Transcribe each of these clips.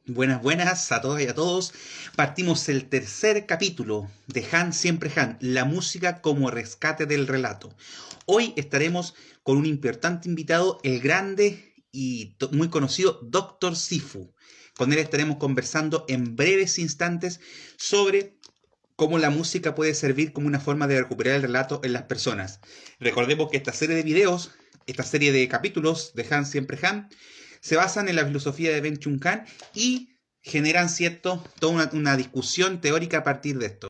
Buenas, buenas a todas y a todos. Partimos el tercer capítulo de Han Siempre Han, la música como rescate del relato. Hoy estaremos con un importante invitado, el grande y muy conocido Dr. Sifu. Con él estaremos conversando en breves instantes sobre cómo la música puede servir como una forma de recuperar el relato en las personas. Recordemos que esta serie de videos, esta serie de capítulos de Han Siempre Han, se basan en la filosofía de Ben Chung Han y generan, ¿cierto?, toda una discusión teórica a partir de esto.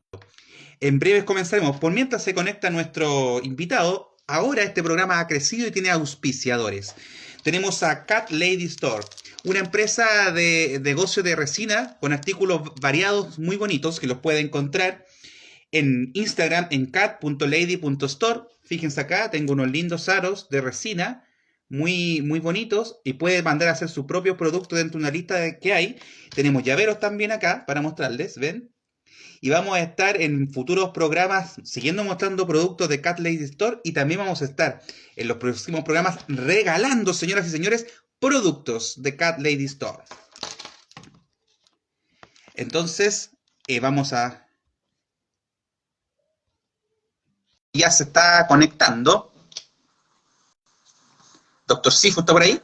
En breves comenzaremos. Por mientras se conecta nuestro invitado, ahora este programa ha crecido y tiene auspiciadores. Tenemos a Cat Lady Store, una empresa de negocio de resina con artículos variados muy bonitos que los puede encontrar en Instagram en cat.lady.store. Fíjense acá, tengo unos lindos aros de resina muy, muy bonitos y puede mandar a hacer su propio producto dentro de una lista que hay. Tenemos llaveros también acá para mostrarles, ¿ven? Y vamos a estar en futuros programas siguiendo mostrando productos de Cat Lady Store y también vamos a estar en los próximos programas regalando, señoras y señores, productos de Cat Lady Store. Entonces, vamos a... Ya se está conectando. Doctor Sifu, ¿está por ahí?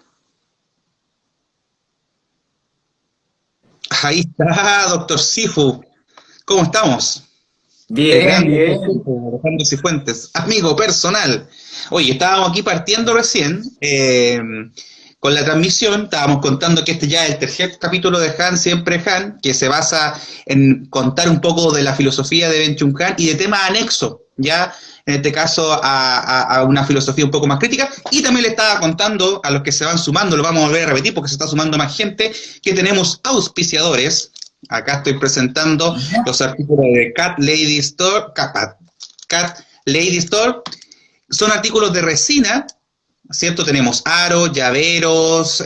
Ahí está, Doctor Sifu. ¿Cómo estamos? El Bien, gran Doctor bien. Sifu, Alejandro Cifuentes, amigo personal. Oye, estábamos aquí partiendo recién con la transmisión. Estábamos contando que este ya es el tercer capítulo de Han Siempre Han, que se basa en contar un poco de la filosofía de Ben Chung Han y de temas anexos, ya en este caso a una filosofía un poco más crítica. Y también le estaba contando a los que se van sumando, lo vamos a volver a repetir porque se está sumando más gente, que tenemos auspiciadores. Acá estoy presentando los artículos de Cat Lady Store. Cat Lady Store son artículos de resina, ¿cierto? Tenemos aros, llaveros,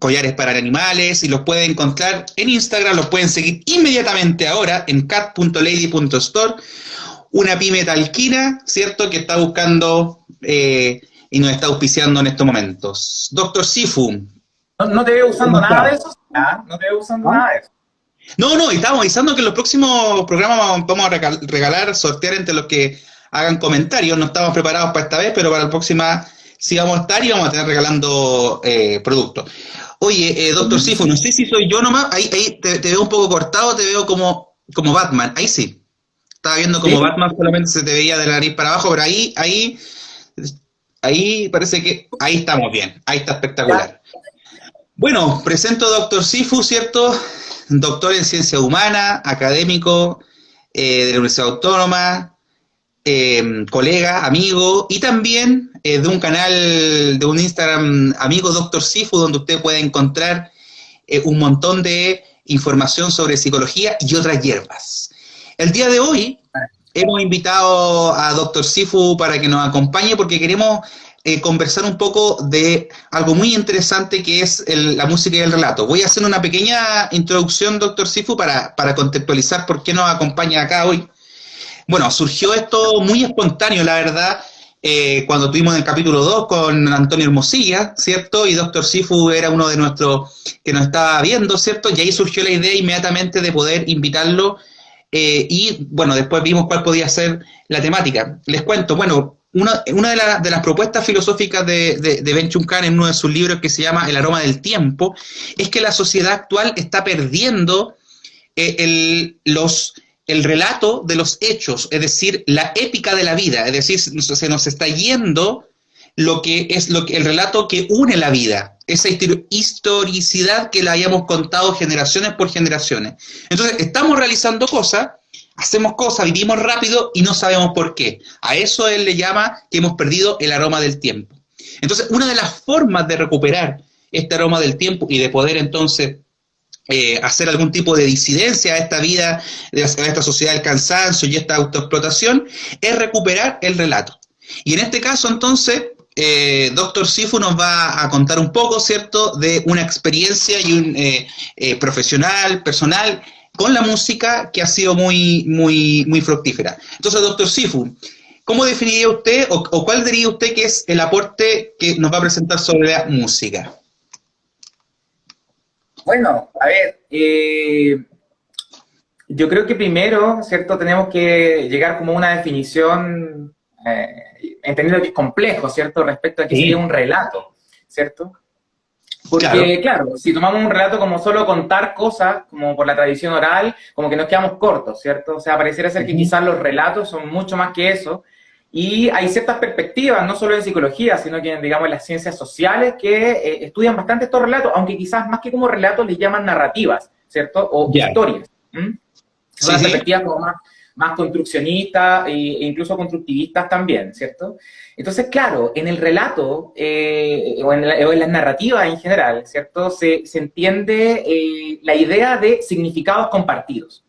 collares para animales y los pueden encontrar en Instagram, los pueden seguir inmediatamente ahora en cat.lady.store. Una pyme talquina, ¿cierto? Que está buscando y nos está auspiciando en estos momentos. Doctor Sifu, No te veo ¿cómo usando nada de está? eso. ¿Ah? No te veo usando ¿Ah? nada de eso. No, y estamos avisando que en los próximos programas vamos a regalar, sortear entre los que hagan comentarios. No estamos preparados para esta vez, pero para la próxima sí vamos a estar y vamos a tener regalando productos. Oye, Doctor Sifu, no sé si soy yo nomás, ahí te veo un poco cortado, te veo como Batman, ahí sí. Estaba viendo como ¿Sí? Batman, solamente se te veía de la nariz para abajo, pero ahí parece que ahí estamos bien, ahí está Ya. espectacular. Bueno, presento a Doctor Sifu, ¿cierto? Doctor en ciencia humana, académico de la Universidad Autónoma, colega, amigo, y también de un canal, de un Instagram amigo, Doctor Sifu, donde usted puede encontrar un montón de información sobre psicología y otras hierbas. El día de hoy hemos invitado a Doctor Sifu para que nos acompañe porque queremos conversar un poco de algo muy interesante que es la música y el relato. Voy a hacer una pequeña introducción, Doctor Sifu, para contextualizar por qué nos acompaña acá hoy. Bueno, surgió esto muy espontáneo, la verdad, cuando tuvimos el capítulo 2 con Antonio Hermosilla, ¿cierto? Y Doctor Sifu era uno de nuestros que nos estaba viendo, ¿cierto? Y ahí surgió la idea inmediatamente de poder invitarlo y bueno, después vimos cuál podía ser la temática. Les cuento, bueno, una de las propuestas filosóficas de Ben Chung Han en uno de sus libros que se llama El aroma del tiempo, es que la sociedad actual está perdiendo el relato de los hechos, es decir, la épica de la vida, es decir, se nos está yendo el relato que une la vida, esa historicidad que la hayamos contado generaciones por generaciones. Entonces, estamos realizando cosas, hacemos cosas, vivimos rápido y no sabemos por qué. A eso él le llama que hemos perdido el aroma del tiempo. Entonces, una de las formas de recuperar este aroma del tiempo y de poder entonces hacer algún tipo de disidencia a esta vida, a esta sociedad del cansancio y esta autoexplotación, es recuperar el relato. Y en este caso, entonces, Doctor Sifu nos va a contar un poco, ¿cierto?, de una experiencia y un profesional, personal, con la música que ha sido muy fructífera. Entonces, Doctor Sifu, ¿cómo definiría usted o cuál diría usted que es el aporte que nos va a presentar sobre la música? Bueno, a ver, yo creo que primero, ¿cierto? Tenemos que llegar como a una definición, entendiendo que es complejo, ¿cierto? Respecto a qué sería Sí, un relato, ¿cierto? claro. Porque, claro, si tomamos un relato como solo contar cosas, como por la tradición oral, como que nos quedamos cortos, ¿cierto? O sea, pareciera ser que Ujú. quizás los relatos son mucho más que eso, y hay ciertas perspectivas, no solo en psicología, sino que en, digamos, las ciencias sociales, que estudian bastante estos relatos, aunque quizás más que como relatos les llaman narrativas, ¿cierto? O Ya. historias. ¿Mm? Son Sí, las sí. perspectivas como más construccionistas e incluso constructivistas también, ¿cierto? Entonces, claro, en el relato o en las narrativas en general, ¿cierto? Se entiende la idea de significados compartidos.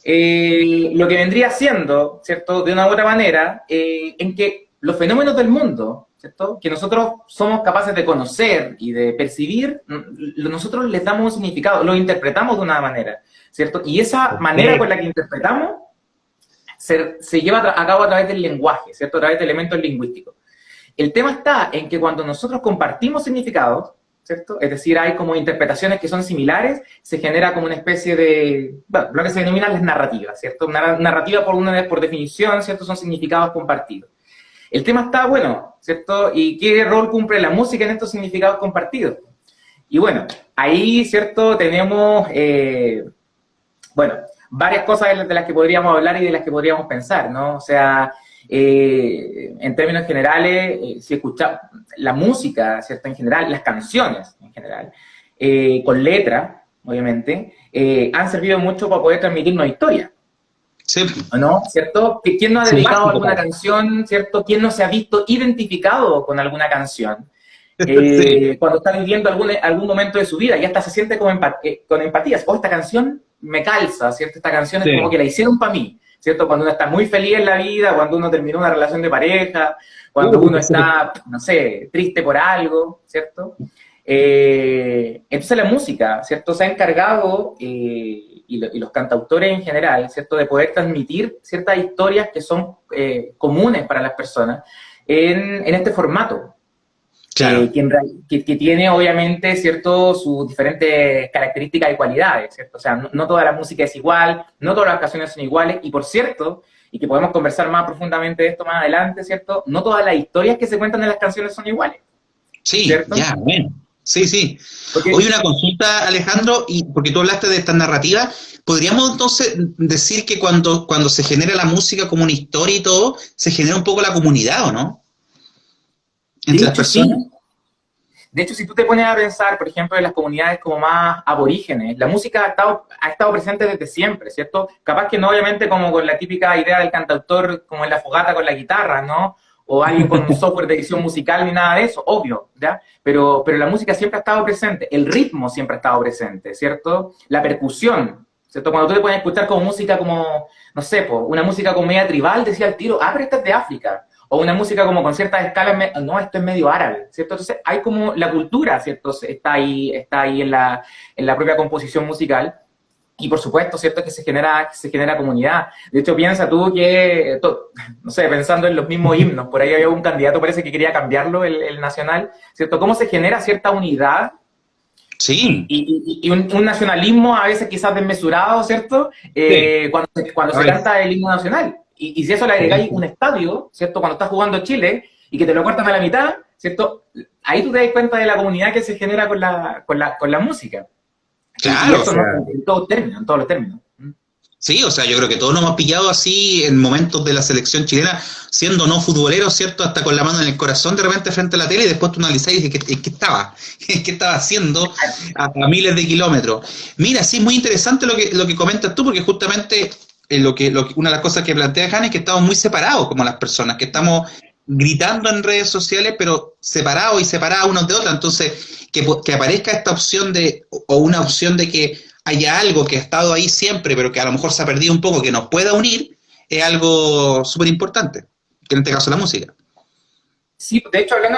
Lo que vendría siendo, ¿cierto? De una u otra manera, en que los fenómenos del mundo, ¿cierto? Que nosotros somos capaces de conocer y de percibir, nosotros les damos un significado, lo interpretamos de una manera, ¿cierto? Y esa manera con Perfecto. la que interpretamos se lleva a cabo a través del lenguaje, ¿cierto? A través de elementos lingüísticos. El tema está en que cuando nosotros compartimos significados, ¿cierto? Es decir, hay como interpretaciones que son similares, se genera como una especie de, bueno, lo que se denominan las narrativas, ¿cierto? Una narrativa por definición, ¿cierto? Son significados compartidos. El tema está, bueno, ¿cierto? ¿Y qué rol cumple la música en estos significados compartidos? Y bueno, ahí, ¿cierto? Tenemos, bueno, varias cosas de las que podríamos hablar y de las que podríamos pensar, ¿no? O sea, en términos generales, si escuchamos la música, ¿cierto? En general, las canciones en general, con letra, obviamente, han servido mucho para poder transmitir una historia, Sí, ¿no? ¿Cierto? ¿Quién no ha sí, dedicado básico alguna para. canción, ¿cierto? ¿Quién no se ha visto identificado con alguna canción? Sí, Cuando está viviendo algún momento de su vida y hasta se siente como con empatías. O esta canción me calza, ¿cierto? Esta canción es como sí. que la hicieron para mí, ¿cierto? Cuando uno está muy feliz en la vida, cuando uno terminó una relación de pareja, cuando uno Sí. está, no sé, triste por algo, ¿cierto? Entonces la música, ¿cierto? Se ha encargado, y los cantautores en general, ¿cierto? De poder transmitir ciertas historias que son comunes para las personas en este formato, Claro. que tiene obviamente, ¿cierto?, sus diferentes características y cualidades, ¿cierto? O sea, no toda la música es igual, no todas las canciones son iguales, y por cierto, y que podemos conversar más profundamente de esto más adelante, ¿cierto? No todas las historias que se cuentan en las canciones son iguales, Sí, ¿cierto? ya, bueno. Sí, sí. Porque, Hoy una consulta, Alejandro, y porque tú hablaste de esta narrativa, ¿podríamos entonces decir que cuando se genera la música como una historia y todo, se genera un poco la comunidad, o no? de Entre las hecho, personas. sí. De hecho, si tú te pones a pensar, por ejemplo, en las comunidades como más aborígenes, la música ha estado presente desde siempre, ¿cierto? Capaz que no, obviamente, como con la típica idea del cantautor, como en la fogata con la guitarra, ¿no? O alguien con un software de edición musical ni nada de eso, obvio, ¿ya? Pero la música siempre ha estado presente, el ritmo siempre ha estado presente, ¿cierto? La percusión, ¿cierto? Cuando tú te puedes escuchar como música como, no sé, una música como media tribal, decía el tiro, ah, pero esta es de África, o una música como con ciertas escalas, no, esto es medio árabe, ¿cierto? Entonces hay como la cultura, ¿cierto? Está ahí en la propia composición musical, y por supuesto, ¿cierto? Que se genera comunidad. De hecho, piensa tú que, no sé, pensando en los mismos himnos, por ahí había un candidato, parece que quería cambiarlo, el nacional, ¿cierto? ¿Cómo se genera cierta unidad Sí, y un nacionalismo a veces quizás desmesurado, ¿cierto? sí. Cuando A se ver, canta el himno nacional. Y si eso le agregáis un estadio, ¿cierto? Cuando estás jugando Chile y que te lo cortan a la mitad, ¿cierto? Ahí tú te das cuenta de la comunidad que se genera con la música. Y claro, o eso, ¿no? sea, En todos términos, en todos los términos. sí, o sea, yo creo que todos nos hemos pillado así en momentos de la selección chilena, siendo no futboleros, ¿cierto? Hasta con la mano en el corazón de repente frente a la tele y después tú analizás y dices, ¿qué estaba? ¿Qué estaba haciendo a miles de kilómetros? Mira, sí, es muy interesante lo que comentas tú, porque justamente una de las cosas que plantea Han es que estamos muy separados como las personas, que estamos gritando en redes sociales, pero separados y separadas unos de otros. Entonces, que aparezca esta opción o una opción de que haya algo que ha estado ahí siempre, pero que a lo mejor se ha perdido un poco, que nos pueda unir, es algo súper importante, que en este caso la música. Sí, de hecho, hablando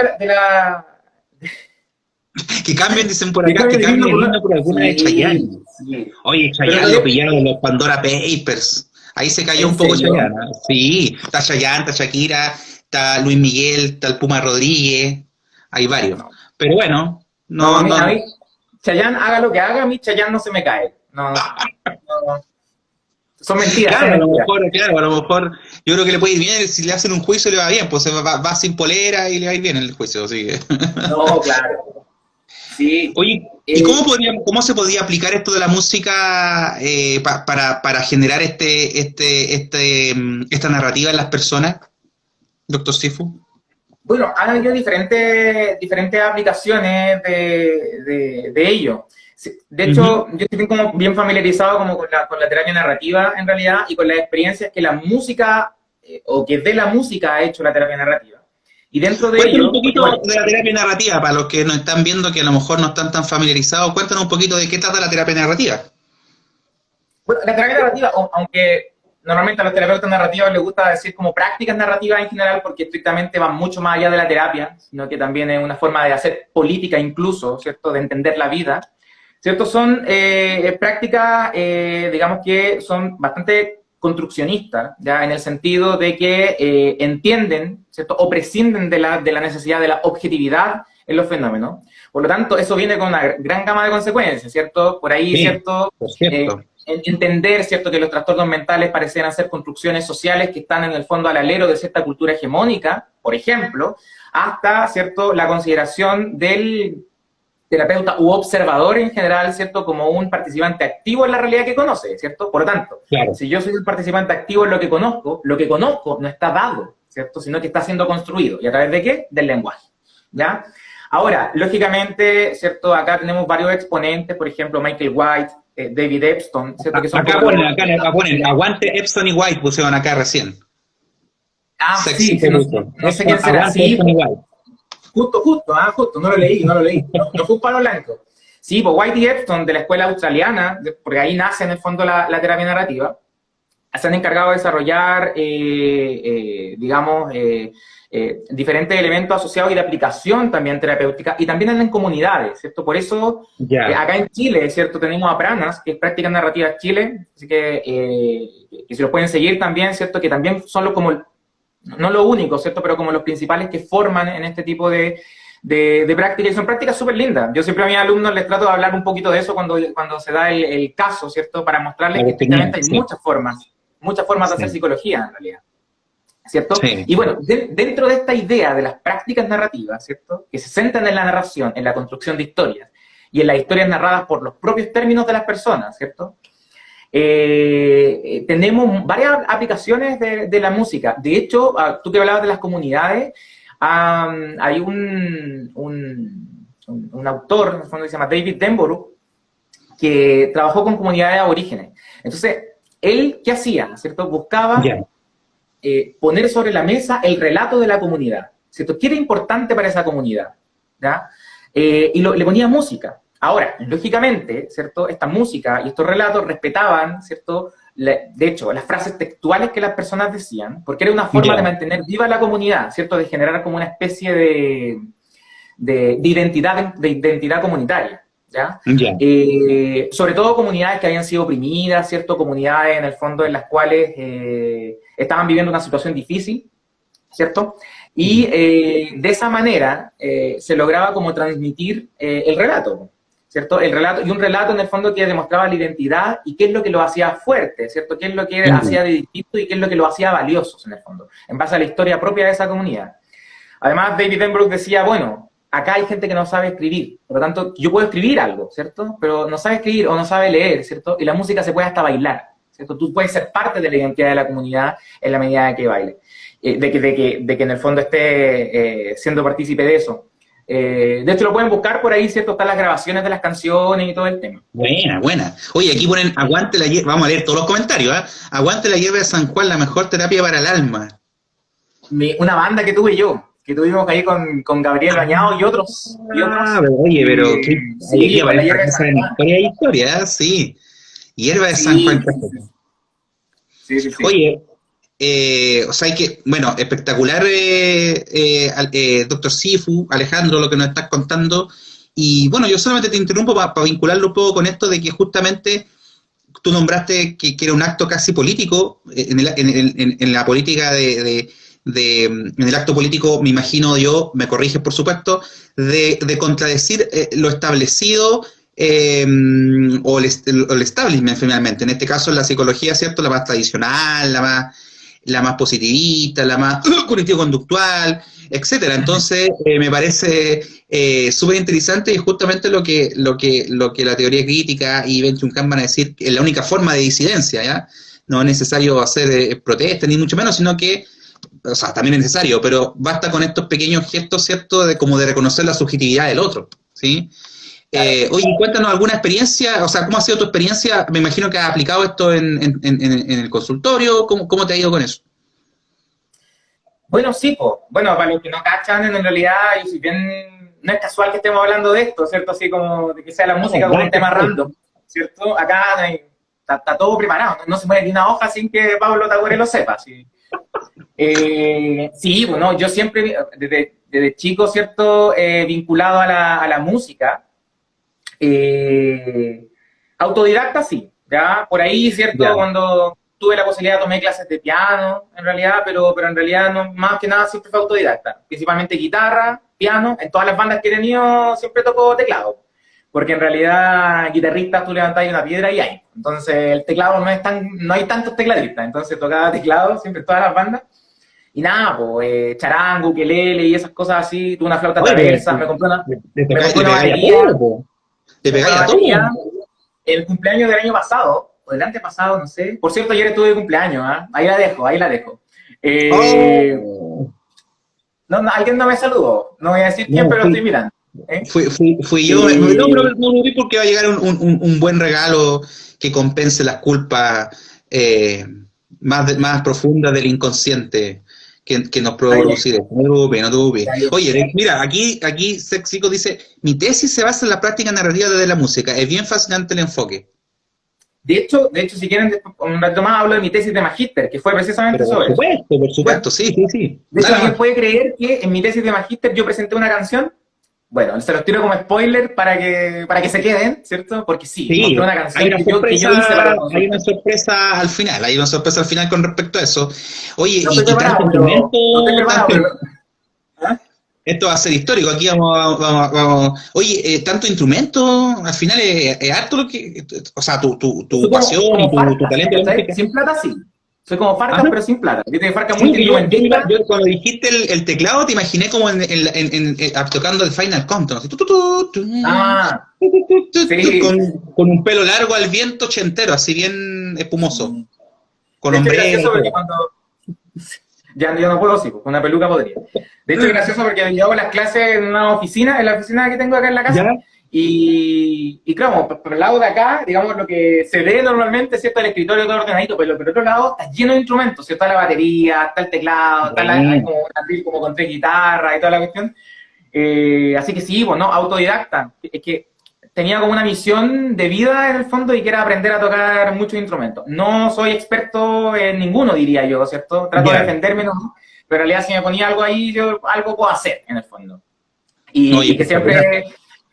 Que cambien, dicen por de acá, cambio que de himno cambien el por himno por alguna de Chayanne. Sí, sí. Oye, Pero Chayanne lo pillaron en los Pandora Papers. Ahí se cayó ¿en un poco serio? Chayanne. ¿Eh? Sí, está Chayanne, está Shakira, está Luis Miguel, está el Puma Rodríguez, hay varios. No. Pero bueno, No, no, no, a mí, Chayanne, haga lo que haga, a mí Chayanne no se me cae. No, no. Son mentiras, Claro, son a lo mentiras. mejor, claro, a lo mejor yo creo que le puede ir bien, si le hacen un juicio le va bien, pues va sin polera y le va a ir bien el juicio, así que. No, claro. Sí. Oye, ¿y Eh, cómo se podría aplicar esto de la música para generar esta narrativa en las personas, doctor Sifu? bueno, han habido diferentes aplicaciones de ello. Sí, de Ujú. hecho, yo estoy como bien familiarizado como con la terapia narrativa en realidad y con las experiencias que la música o que de la música ha hecho la terapia narrativa. Y dentro de Cuéntanos un ello, porque poquito bueno, de la terapia narrativa, para los que nos están viendo que a lo mejor no están tan familiarizados, cuéntanos un poquito de qué trata la terapia narrativa. bueno, la terapia narrativa, aunque normalmente a los terapeutas narrativos les gusta decir como prácticas narrativas en general, porque estrictamente van mucho más allá de la terapia, sino que también es una forma de hacer política incluso, ¿cierto? De entender la vida, ¿cierto? Son prácticas, digamos que son bastante construccionistas, ¿ya? En el sentido de que entienden, ¿cierto? O prescinden de la necesidad de la objetividad en los fenómenos. Por lo tanto, eso viene con una gran gama de consecuencias, ¿cierto? Por ahí, Sí, ¿cierto? por cierto. Entender, ¿cierto?, que los trastornos mentales parecieran ser construcciones sociales que están en el fondo al alero de cierta cultura hegemónica, por ejemplo, hasta, ¿cierto?, la consideración del terapeuta u observador en general, ¿cierto?, como un participante activo en la realidad que conoce, ¿cierto? Por lo tanto, Claro. si yo soy un participante activo en lo que conozco no está dado, ¿cierto?, sino que está siendo construido. ¿Y a través de qué? Del lenguaje, ¿ya? Ahora, lógicamente, ¿cierto?, acá tenemos varios exponentes, por ejemplo, Michael White, David Epstein, ¿cierto?, que son Acá como ponen, los... acá ponen, aguante Epson y White pusieron acá recién. Ah, Sexy sí, sí, no, Solution. no sé quién será. Aguante Sí, Epson y White. justo, no lo leí, no lo leí. No, no fue un palo blanco. Sí, pues White y Epstein de la escuela australiana, porque ahí nace en el fondo la terapia narrativa, se han encargado de desarrollar, digamos, diferentes elementos asociados y de aplicación también terapéutica y también en comunidades, ¿cierto? Por eso, Ya. acá en Chile, ¿cierto? Tenemos a Pranas, que es Prácticas Narrativas Chile, así que si los pueden seguir también, ¿cierto? Que también son los como, no lo único, ¿cierto? Pero como los principales que forman en este tipo de prácticas, y son prácticas súper lindas. Yo siempre a mis alumnos les trato de hablar un poquito de eso cuando se da el caso, ¿cierto? Para mostrarles La que oportunidad, estrictamente hay sí. muchas formas de hacer Sí. psicología en realidad, ¿cierto? Sí. Y bueno, dentro de esta idea de las prácticas narrativas, ¿cierto? Que se centran en la narración, en la construcción de historias, y en las historias narradas por los propios términos de las personas, ¿cierto? Tenemos varias aplicaciones de la música. De hecho, tú que hablabas de las comunidades, hay un autor, en el fondo, que se llama David Denborough, que trabajó con comunidades aborígenes. Entonces, él, ¿qué hacía? ¿Cierto? Buscaba Ya. poner sobre la mesa el relato de la comunidad, ¿cierto? ¿Qué era importante para esa comunidad? ¿Ya? Y le ponía música. Ahora, lógicamente, ¿cierto? Esta música y estos relatos respetaban, ¿cierto? De hecho, las frases textuales que las personas decían, porque era una forma de Ya. mantener viva la comunidad, ¿cierto? De generar como una especie de identidad comunitaria, ¿ya? Ya. Sobre todo comunidades que habían sido oprimidas, ¿cierto? Comunidades en el fondo en las cuales estaban viviendo una situación difícil, ¿cierto? Y de esa manera se lograba como transmitir el relato, ¿cierto? El relato, y un relato en el fondo que demostraba la identidad y qué es lo que lo hacía fuerte, ¿cierto? Qué es lo que hacía de distinto y qué es lo que lo hacía valioso, en el fondo, en base a la historia propia de esa comunidad. Además, David Denbrook decía, bueno, acá hay gente que no sabe escribir, por lo tanto, yo puedo escribir algo, ¿cierto? Pero no sabe escribir o no sabe leer, ¿cierto? Y la música se puede hasta bailar, ¿cierto? Tú puedes ser parte de la identidad de la comunidad en la medida de que baile, de que en el fondo esté siendo partícipe de eso. De hecho, lo pueden buscar por ahí, ¿cierto? Están las grabaciones de las canciones y todo el tema. Buena, buena. Oye, aquí ponen aguante la hierba. Vamos a leer todos los comentarios, ¿eh? Aguante la hierba de San Juan, la mejor terapia para el alma. Una banda que tuve yo, que tuvimos ahí con Gabriel Bañado y otros. Pero, oye, pero aquí Sí, con la aparece hierba de que San salen Juan. historia y historia, ¿eh? Sí. Hierba de San Sí, Juan. sí. Oye, o sea, hay que, bueno, espectacular, doctor Sifu, Alejandro, lo que nos estás contando. Y bueno, yo solamente te interrumpo para vincularlo un poco con esto de que justamente tú nombraste que era un acto casi político, en la política en el acto político, me imagino yo, me corriges por supuesto, de contradecir lo establecido o el establishment finalmente. En este caso, en la psicología, ¿cierto? La más tradicional, la más positivista, la más cognitivo-conductual, etcétera. Entonces, me parece súper interesante y justamente lo que la teoría crítica y Byung-Chul Han van a decir que es la única forma de disidencia, ¿ya? No es necesario hacer protestas, ni mucho menos, sino que, o sea, también es necesario, pero basta con estos pequeños gestos, ¿cierto?, como de reconocer la subjetividad del otro, ¿sí? Oye, cuéntanos alguna experiencia, o sea, ¿cómo ha sido tu experiencia? Me imagino que has aplicado esto en el consultorio, ¿cómo te ha ido con eso? Bueno, sí, pues. Bueno, para los que no cachan, en realidad, y si bien no es casual que estemos hablando de esto, ¿cierto? Así como de que sea la música como un tema random, ¿cierto? Acá está todo preparado, no se mueve ni una hoja sin que Pablo Tagore lo sepa, ¿sí? Sí, bueno, yo siempre, desde chico, ¿cierto? Vinculado a la música, autodidacta, sí, ¿ya? Por ahí, ¿cierto? Ya. Cuando tuve la posibilidad, tomé clases de piano, en realidad, pero en realidad, no, más que nada, siempre fue autodidacta. Principalmente guitarra, piano. En todas las bandas que he tenido, siempre toco teclado. Porque en realidad, guitarristas, tú levantas una piedra y hay. Entonces, el teclado no hay tantos tecladistas. Entonces, tocaba teclado siempre en todas las bandas. Y nada, pues, charango, ukelele y esas cosas así. Tuve una flauta Oye, traversa, me compré una le pegáis a batería. todo, po. Le Me compré pegáis una a todo. batería. El cumpleaños del año pasado, o del antepasado, no sé. Por cierto, ayer estuve de cumpleaños, ¿ah? Ahí la dejo, ahí la dejo. Eh, Oh. no, alguien no me saludó. No voy a decir quién, No, pero estoy mirando. ¿Eh? fui yo. No, Eh, pero no lo vi porque va a llegar un buen regalo que compense las culpas más profundas del inconsciente que nos está bien, producir esto. No te preocupes, no te preocupes. está bien. Oye, mira, aquí Sexico dice, mi tesis se basa en la práctica narrativa de la música. Es bien fascinante el enfoque. De hecho, si quieren, un rato más hablo de mi tesis de magíster, que fue precisamente Pero sobre eso. por Bueno, supuesto, sí, sí, sí. de hecho, Dale alguien más. puede creer que en mi tesis de magíster yo presenté una canción. Bueno, se los tiro como spoiler para que se queden, ¿cierto? Porque sí, Sí, mostré una canción que yo hice para el hay una consulta. sorpresa al final, hay una sorpresa al final con respecto a eso. Oye, No estoy y tanto preparado, instrumento, no estoy preparado, tanto, pero... ¿Ah? esto va a ser histórico, aquí oye, tanto instrumento, al final es harto lo que, o sea, tu Soy pasión y como tu Farcas, talento de la ¿cachai? música. Sin plata sí. Soy como Farcas, Ajá. pero sin plata. Viste que Farcas es Sí, que multiinstrumentista. yo cuando dijiste el teclado te imaginé como tocando el Final Countdown, así, Ah, sí. con un pelo largo al viento ochentero, así bien espumoso, con De hecho es hombrera gracioso y porque todo. cuando... Ya yo no puedo, sí, con una peluca podría. De hecho es gracioso porque yo hago las clases en una oficina, en la oficina que tengo acá en la ¿Ya? casa. Y claro, por el lado de acá, digamos, lo que se ve normalmente, ¿cierto? El escritorio todo ordenadito, pero por el otro lado está lleno de instrumentos, ¿cierto? Está la batería, está el teclado, hay Bueno. como un atril como con tres guitarras y toda la cuestión. Así que sí, bueno, autodidacta. Es que tenía como una misión de vida en el fondo y que era aprender a tocar muchos instrumentos. No soy experto en ninguno, diría yo, ¿cierto? Trato de Ya. defenderme, ¿no? Pero en realidad si me ponía algo ahí, yo algo puedo hacer, en el fondo. Oye, Y que espectacular. siempre,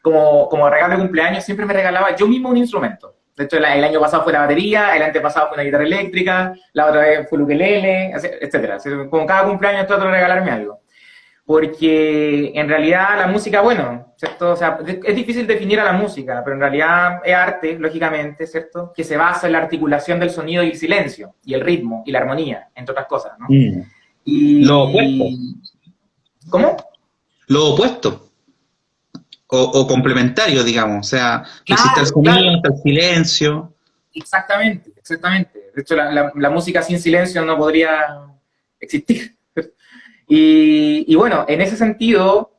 como regalo de cumpleaños, siempre me regalaba yo mismo un instrumento. De hecho, el año pasado fue la batería, el antepasado fue una guitarra eléctrica, la otra vez fue el ukelele, etcétera. Como cada cumpleaños trato de regalarme algo. Porque en realidad la música, bueno, ¿cierto? O sea, es difícil definir a la música, pero en realidad es arte, lógicamente, ¿cierto? Que se basa en la articulación del sonido y el silencio, y el ritmo, y la armonía, entre otras cosas, ¿no? Mm. Lo opuesto. Y... ¿Cómo? Lo opuesto. O complementario, digamos. O sea, no existe el Claro, sonido, claro. está el silencio. Exactamente, exactamente. De hecho, la música sin silencio no podría existir. Y bueno, en ese sentido,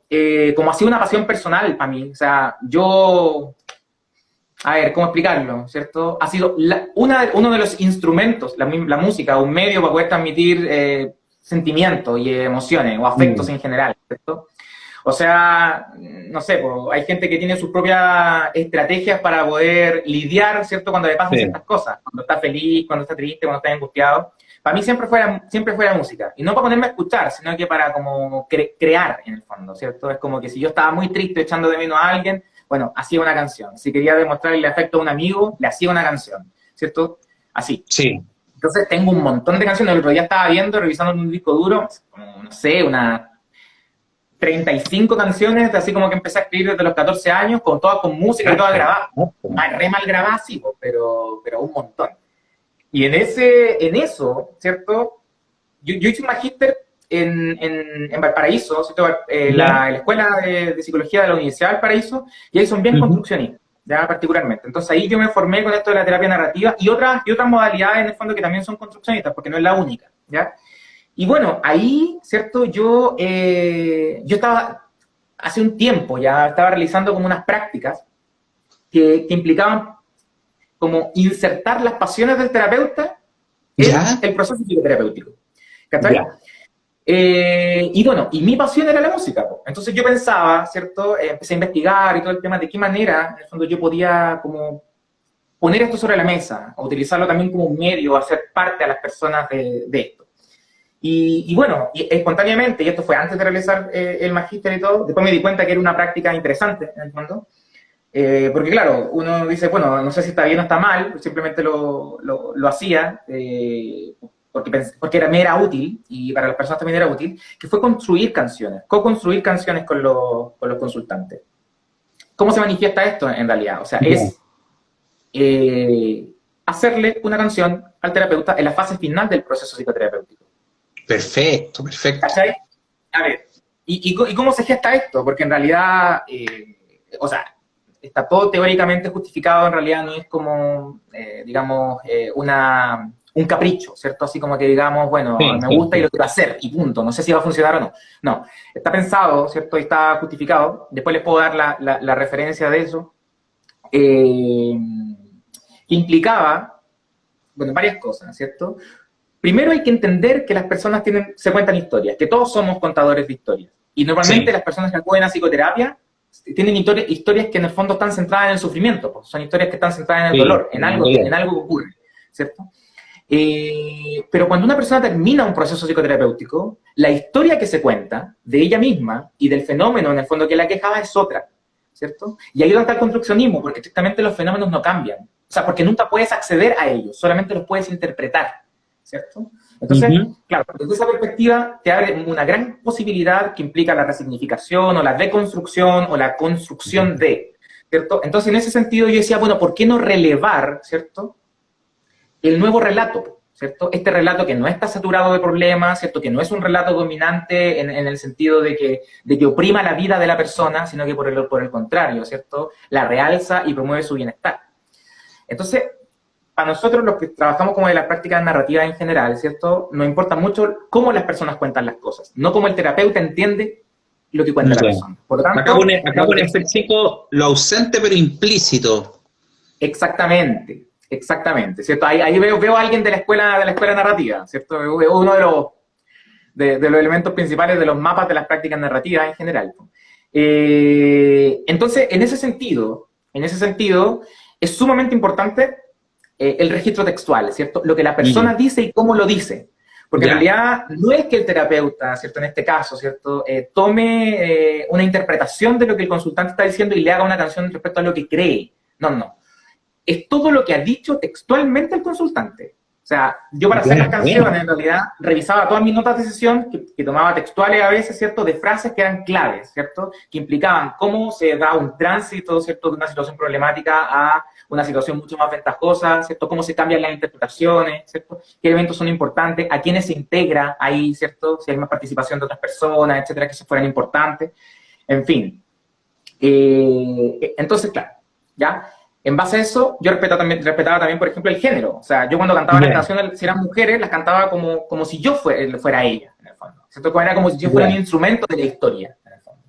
como ha sido una pasión personal para mí, o sea, yo, a ver, ¿cómo explicarlo? ¿Cierto? Ha sido uno de los instrumentos, la música, un medio para poder transmitir sentimientos y emociones o afectos Mm. en general, ¿cierto? O sea, no sé, pues, hay gente que tiene sus propias estrategias para poder lidiar, ¿cierto? Cuando le pasan Sí. ciertas cosas, cuando está feliz, cuando está triste, cuando está angustiado. Para mí siempre fue la música. Y no para ponerme a escuchar, sino que para como crear, en el fondo, ¿cierto? Es como que si yo estaba muy triste echando de menos a alguien, bueno, hacía una canción. Si quería demostrarle el afecto a un amigo, le hacía una canción, ¿cierto? Así. Sí. Entonces tengo un montón de canciones. El otro día estaba viendo, revisando un disco duro, como, no sé, 35 canciones, así como que empecé a escribir desde los 14 años, con todas con música y todas grabadas. Re mal grabadas, sí, pero un montón. Y en eso, ¿cierto? Yo hice un magíster en Valparaíso, ¿cierto? La escuela de psicología de la Universidad de Valparaíso, y ahí son bien construccionistas, ya particularmente. Entonces ahí yo me formé con esto de la terapia narrativa y otras modalidades en el fondo que también son construccionistas, porque no es la única, ¿ya? Y bueno, ahí, ¿cierto? Yo estaba, hace un tiempo ya, estaba realizando como unas prácticas que implicaban como insertar las pasiones del terapeuta en el proceso psicoterapéutico. ¿Cachai? Y bueno, y mi pasión era la música. Entonces yo pensaba, ¿cierto? Empecé a investigar y todo el tema de qué manera, en el fondo, yo podía como poner esto sobre la mesa, o utilizarlo también como un medio, hacer parte a las personas de esto. Y bueno, espontáneamente, y esto fue antes de realizar el magíster y todo, después me di cuenta que era una práctica interesante, en el fondo, porque claro, uno dice, bueno, no sé si está bien o está mal, simplemente lo hacía, porque me era útil, y para las personas también era útil, que fue construir canciones, co-construir canciones con los consultantes. ¿Cómo se manifiesta esto en realidad? O sea, es hacerle una canción al terapeuta en la fase final del proceso psicoterapéutico. Perfecto, perfecto. ¿Cachai? A ver, ¿y cómo se gesta esto? Porque en realidad, o sea, está todo teóricamente justificado, en realidad no es como, digamos, un capricho, ¿cierto? Así como que digamos, bueno, me gusta y lo quiero hacer, y punto, no sé si va a funcionar o no. No, está pensado, ¿cierto? Y está justificado. Después les puedo dar la referencia de eso. Que implicaba, bueno, varias cosas, ¿cierto? Primero hay que entender que las personas se cuentan historias, que todos somos contadores de historias. Y normalmente las personas que acuden a psicoterapia tienen historias que en el fondo están centradas en el sufrimiento, pues. Son historias que están centradas en el dolor, en algo que ocurre, ¿cierto? Pero cuando una persona termina un proceso psicoterapéutico, la historia que se cuenta de ella misma y del fenómeno en el fondo que la quejaba es otra, ¿cierto? Y ahí donde está el construccionismo, porque estrictamente los fenómenos no cambian. O sea, porque nunca puedes acceder a ellos, solamente los puedes interpretar, ¿cierto? Entonces, claro, desde esa perspectiva te abre una gran posibilidad que implica la resignificación o la deconstrucción o la construcción de, ¿cierto? Entonces, en ese sentido yo decía, bueno, ¿por qué no relevar, ¿cierto?, el nuevo relato, ¿cierto? Este relato que no está saturado de problemas, ¿cierto? Que no es un relato dominante en el sentido de que oprima la vida de la persona, sino que por el contrario, ¿cierto? La realza y promueve su bienestar. Entonces, para nosotros los que trabajamos como de las prácticas narrativas en general, ¿cierto? Nos importa mucho cómo las personas cuentan las cosas, no cómo el terapeuta entiende lo que cuenta la persona. Por lo tanto, acá pone el chico lo ausente pero implícito. Exactamente. Exactamente, ¿cierto? Ahí veo a alguien de la escuela narrativa, ¿cierto? Uno de los elementos principales de los mapas de las prácticas narrativas en general. Entonces, en ese sentido, es sumamente importante el registro textual, ¿cierto? Lo que la persona dice y cómo lo dice. Porque en realidad no es que el terapeuta, ¿cierto? En este caso, ¿cierto? Tome una interpretación de lo que el consultante está diciendo y le haga una canción respecto a lo que cree. No. Es todo lo que ha dicho textualmente el consultante. O sea, yo para hacer las canciones, en realidad, revisaba todas mis notas de sesión, que tomaba textuales a veces, ¿cierto?, de frases que eran claves, ¿cierto?, que implicaban cómo se da un tránsito, ¿cierto?, de una situación problemática a una situación mucho más ventajosa, ¿cierto?, cómo se cambian las interpretaciones, ¿cierto?, qué elementos son importantes, a quiénes se integra ahí, ¿cierto?, si hay más participación de otras personas, etcétera, que se fueran importantes, en fin. Entonces, claro, ¿ya? En base a eso, yo respetaba también, por ejemplo, el género. O sea, yo cuando cantaba las canciones, si eran mujeres, las cantaba como si yo fuera ella, en el fondo. ¿Cierto? Era como si yo fuera un instrumento de la historia, en el fondo.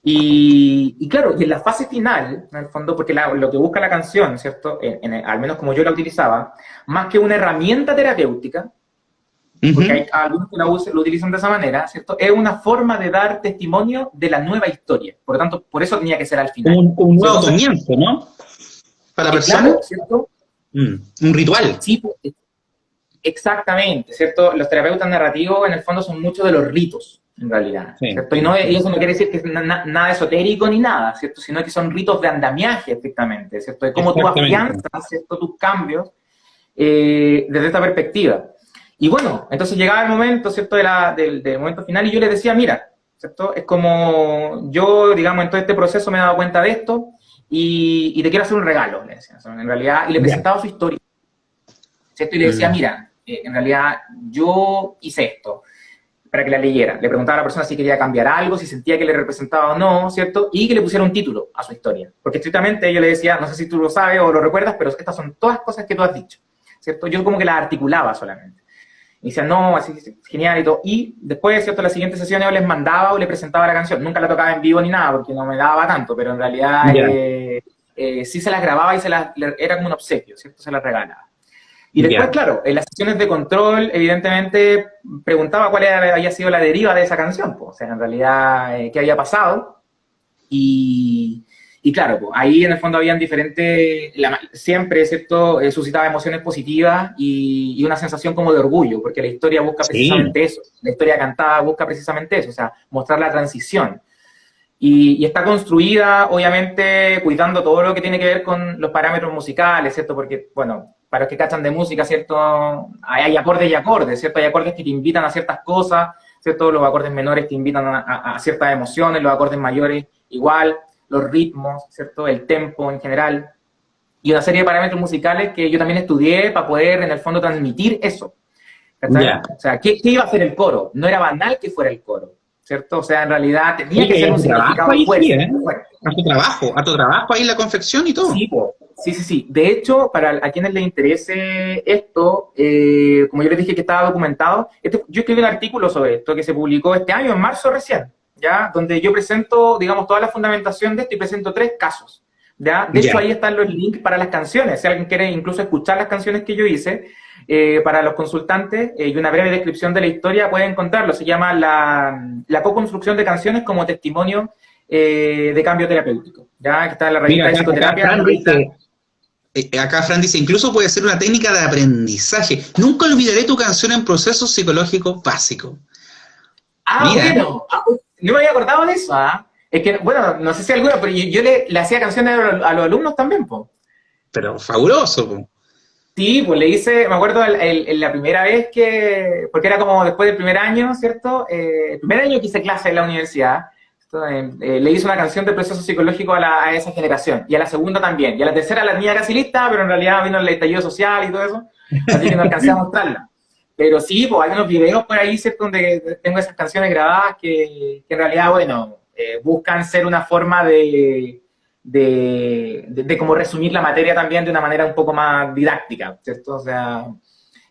Y claro, y en la fase final, en el fondo, porque lo que busca la canción, ¿cierto? Al menos como yo la utilizaba, más que una herramienta terapéutica, porque hay algunos que lo utilizan de esa manera, ¿cierto? Es una forma de dar testimonio de la nueva historia. Por lo tanto, por eso tenía que ser al final. Un nuevo comienzo, ¿no? Para la persona, claro, ¿cierto? Un ritual. Sí, exactamente, ¿cierto? Los terapeutas narrativos, en el fondo, son muchos de los ritos, en realidad, ¿cierto? Y eso no quiere decir que es nada esotérico ni nada, ¿cierto? Sino que son ritos de andamiaje, efectivamente, ¿cierto? De cómo tú afianzas, ¿cierto?, tus cambios desde esta perspectiva. Y bueno, entonces llegaba el momento, ¿cierto?, del momento final, y yo les decía, mira, ¿cierto? Es como yo, digamos, en todo este proceso me he dado cuenta de esto y te quiero hacer un regalo, le decía, en realidad, y le presentaba su historia, ¿cierto? Y le decía, mira, en realidad yo hice esto, para que la leyera. Le preguntaba a la persona si quería cambiar algo, si sentía que le representaba o no, ¿cierto? Y que le pusiera un título a su historia. Porque estrictamente yo le decía, no sé si tú lo sabes o lo recuerdas, pero estas son todas cosas que tú has dicho, ¿cierto? Yo como que las articulaba solamente. Y decían, no, así, genial y todo. Y después, ¿cierto? Las siguientes sesiones yo les mandaba o les presentaba la canción. Nunca la tocaba en vivo ni nada, porque no me daba tanto, pero en realidad sí se las grababa y era como un obsequio, ¿cierto? Se las regalaba. Y después, claro, en las sesiones de control, evidentemente, preguntaba cuál había sido la deriva de esa canción, pues, o sea, en realidad, qué había pasado. Y claro, pues, ahí en el fondo habían diferentes, siempre, ¿cierto? Suscitaba emociones positivas y una sensación como de orgullo, porque la historia busca precisamente eso, la historia cantada busca precisamente eso, o sea, mostrar la transición. Y está construida, obviamente, cuidando todo lo que tiene que ver con los parámetros musicales, ¿cierto? Porque, bueno, para los que cachan de música, ¿cierto? Hay acordes y acordes, ¿cierto? Hay acordes que te invitan a ciertas cosas, ¿cierto? Los acordes menores te invitan a ciertas emociones, los acordes mayores igual, los ritmos, ¿cierto? El tempo en general. Y una serie de parámetros musicales que yo también estudié para poder, en el fondo, transmitir eso. O sea, ¿qué iba a hacer el coro? No era banal que fuera el coro, ¿cierto? O sea, en realidad tenía que ser un significado fuerte. A tu trabajo ahí la confección y todo. Sí, sí. De hecho, para a quienes les interese esto, como yo les dije que estaba documentado, yo escribí un artículo sobre esto que se publicó este año, en marzo recién, ¿ya? Donde yo presento, digamos, toda la fundamentación de esto y presento 3 casos, ¿ya? De hecho, ahí están los links para las canciones. Si alguien quiere incluso escuchar las canciones que yo hice, para los consultantes, y una breve descripción de la historia, pueden encontrarlo. Se llama la co-construcción de canciones como testimonio de cambio terapéutico, ¿ya? Que está en la revista de psicoterapia. Acá Fran dice, incluso puede ser una técnica de aprendizaje. Nunca olvidaré tu canción en procesos psicológicos básicos. Bueno, no me había acordado de eso, ¿ah? Es que, bueno, no sé si alguna, pero yo le hacía canciones a los alumnos también, po. Pero fabuloso, po. Sí, pues le hice, me acuerdo la primera vez porque era como después del primer año, ¿cierto? El primer año que hice clase en la universidad, le hice una canción de proceso psicológico a esa generación, y a la segunda también, y a la tercera la tenía casi lista, pero en realidad vino el estallido social y todo eso, así que no alcancé a mostrarla. Pero sí, pues hay unos videos por ahí, ¿cierto? Donde tengo esas canciones grabadas que en realidad, bueno, buscan ser una forma de como resumir la materia también de una manera un poco más didáctica, ¿cierto? O sea,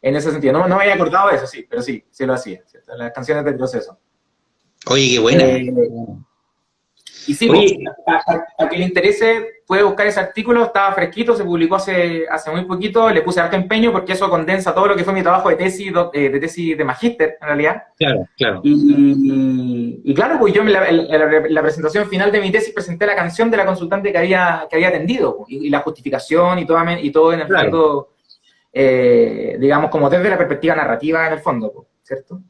en ese sentido. No me había acordado de eso, sí, pero sí lo hacía, ¿cierto? Las canciones del proceso. Oye, qué buena. Y sí, pues, a quien le interese puede buscar ese artículo, estaba fresquito, se publicó hace muy poquito, le puse harto empeño porque eso condensa todo lo que fue mi trabajo de tesis de magíster, en realidad. Claro. Y claro, pues yo en la presentación final de mi tesis presenté la canción de la consultante que había atendido, pues, y la justificación y todo en el fondo, digamos, como desde la perspectiva narrativa en el fondo, pues, ¿cierto?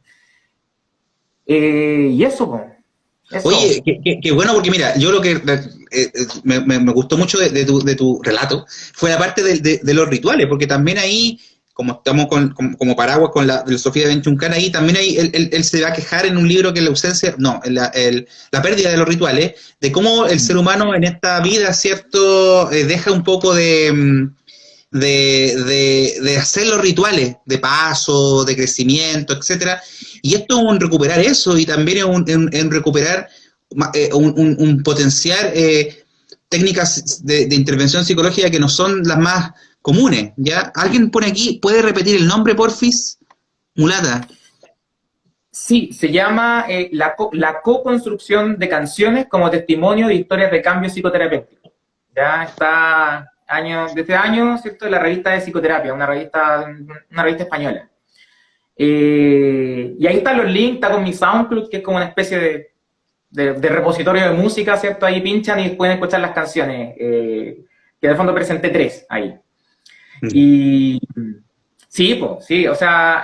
Y eso, pues. Eso. Oye, qué bueno, porque mira, yo lo que me gustó mucho de tu relato fue la parte de los rituales, porque también ahí, como estamos como paraguas con la filosofía de Benchuncan, ahí también él se va a quejar en un libro que la ausencia, la pérdida de los rituales, de cómo el ser humano en esta vida, ¿cierto?, deja un poco de hacer los rituales de paso, de crecimiento, etcétera, y esto es un recuperar eso, y también es un recuperar, un potenciar técnicas de intervención psicológica que no son las más comunes, ¿ya? ¿Alguien pone aquí, puede repetir el nombre, porfis? Mulata. Sí, se llama la co-construcción de canciones como testimonio de historias de cambio psicoterapéutico. Ya está desde año, ¿cierto? En la revista de psicoterapia, una revista española. Y ahí están los links, está con mi SoundCloud, que es como una especie de repositorio de música, ¿cierto? Ahí pinchan y pueden escuchar las canciones, que en el fondo presenté 3 ahí. Y sí, pues, sí, o sea,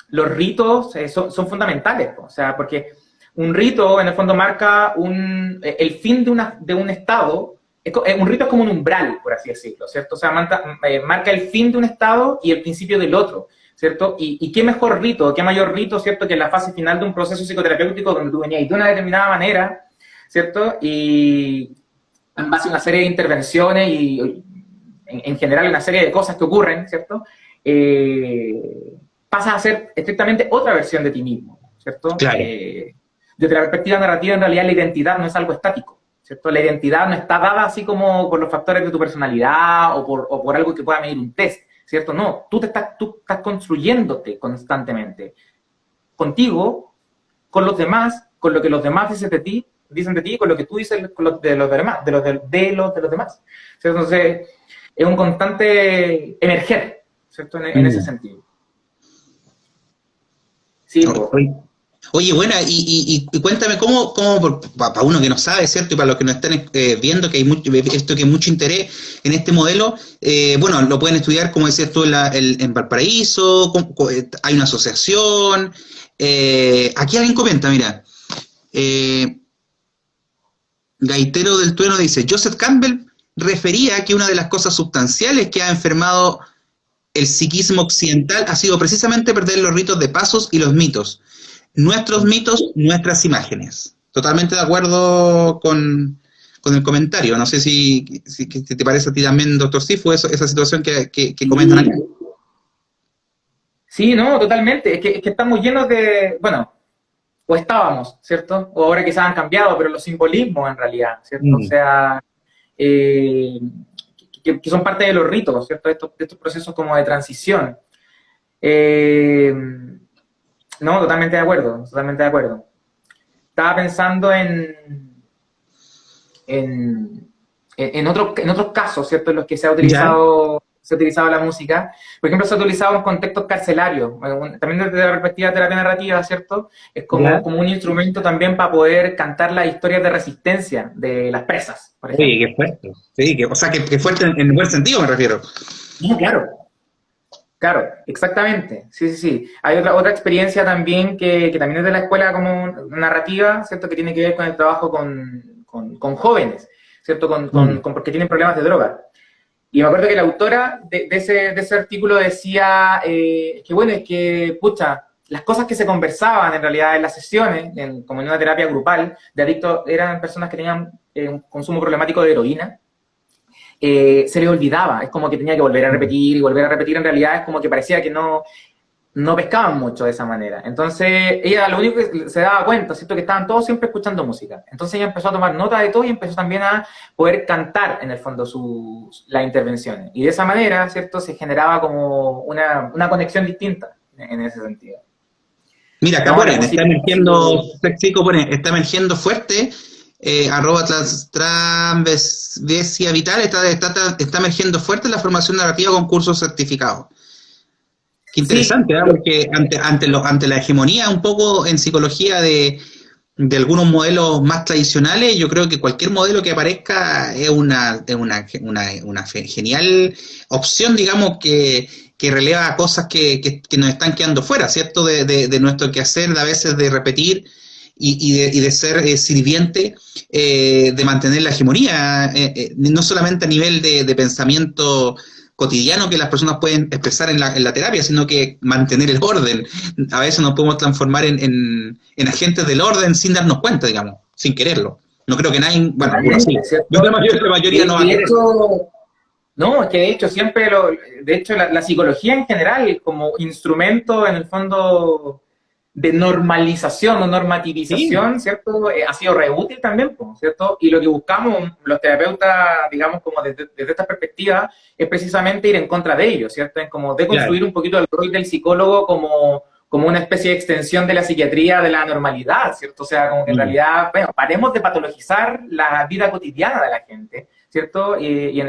los ritos son fundamentales, o sea, porque un rito en el fondo marca el fin de un estado. Un rito es como un umbral, por así decirlo, ¿cierto? O sea, marca el fin de un estado y el principio del otro. ¿cierto? Y qué mejor rito, qué mayor rito, ¿cierto?, que en la fase final de un proceso psicoterapéutico donde tú venías de una determinada manera, ¿cierto? Y en base a una serie de intervenciones y en general una serie de cosas que ocurren, ¿cierto? Pasas a ser estrictamente otra versión de ti mismo, ¿cierto? Claro. Desde la perspectiva narrativa, en realidad la identidad no es algo estático, ¿cierto? La identidad no está dada así como por los factores de tu personalidad o por algo que pueda medir un test, ¿cierto? No, tú estás construyéndote constantemente, contigo, con los demás, con lo que los demás dicen de ti, con lo que tú dices de los demás, de los demás. ¿Cierto? Entonces, es un constante emerger, ¿cierto? En ese sentido. Sí, Oye, buena, y cuéntame cómo para uno que no sabe, ¿cierto? Y para los que nos están viendo, que hay mucho interés en este modelo, bueno, lo pueden estudiar, como decías tú, en Valparaíso, hay una asociación. Aquí alguien comenta, mira, Gaitero del Trueno dice, Joseph Campbell refería que una de las cosas sustanciales que ha enfermado el psiquismo occidental ha sido precisamente perder los ritos de pasos y los mitos. Nuestros mitos, nuestras imágenes. Totalmente de acuerdo con el comentario. No sé si te parece a ti también, doctor Cifu, esa situación que comentan acá. Sí, no, totalmente. Es que estamos llenos de, bueno, o estábamos, ¿cierto? O ahora quizás han cambiado, pero los simbolismos en realidad, ¿cierto? O sea, que son parte de los ritos, ¿cierto? De estos procesos como de transición. No, totalmente de acuerdo, totalmente de acuerdo. Estaba pensando en otros casos, ¿cierto? En los que se ha utilizado la música. Por ejemplo, se ha utilizado en contextos carcelarios. También desde la perspectiva de terapia narrativa, ¿cierto? Es como un instrumento también para poder cantar las historias de resistencia de las presas, por ejemplo. Sí, qué fuerte. Sí, o sea, que fuerte en buen sentido me refiero. No, claro. Claro, exactamente. Sí. Hay otra experiencia también que también es de la escuela como narrativa, ¿cierto? Que tiene que ver con el trabajo con jóvenes, ¿cierto? Porque tienen problemas de droga. Y me acuerdo que la autora de ese artículo decía que, bueno, es que, pucha, las cosas que se conversaban en realidad en las sesiones, como en una terapia grupal de adictos, eran personas que tenían un consumo problemático de heroína. Se le olvidaba, es como que tenía que volver a repetir y volver a repetir, en realidad es como que parecía que no pescaban mucho de esa manera. Entonces ella lo único que se daba cuenta, ¿cierto? Que estaban todos siempre escuchando música. Entonces ella empezó a tomar nota de todo y empezó también a poder cantar, en el fondo, las intervenciones. Y de esa manera, ¿cierto? Se generaba como una conexión distinta en ese sentido. Mira, acá ponen, está emergiendo fuerte, arroba transvesia vital, está emergiendo fuerte la formación narrativa con cursos certificados. Qué interesante, ¿eh? Porque ante la hegemonía un poco en psicología de algunos modelos más tradicionales, yo creo que cualquier modelo que aparezca es una genial opción, digamos, que releva cosas que nos están quedando fuera, ¿cierto? De nuestro quehacer, a veces de repetir y de ser sirviente, de mantener la hegemonía, no solamente a nivel de pensamiento cotidiano que las personas pueden expresar en la terapia, sino que mantener el orden. A veces nos podemos transformar en agentes del orden sin darnos cuenta, digamos, sin quererlo. No creo que nadie, bueno, algunos sí. La mayoría no va a querer. No, es que de hecho siempre, la psicología en general como instrumento en el fondo de normalización o normativización, ¿cierto? Ha sido re útil también, ¿cierto? Y lo que buscamos los terapeutas, digamos, como desde esta perspectiva, es precisamente ir en contra de ellos, ¿cierto? Es como deconstruir un poquito el rol del psicólogo como una especie de extensión de la psiquiatría de la normalidad, ¿cierto? O sea, como que en realidad, bueno, paremos de patologizar la vida cotidiana de la gente, ¿cierto? Y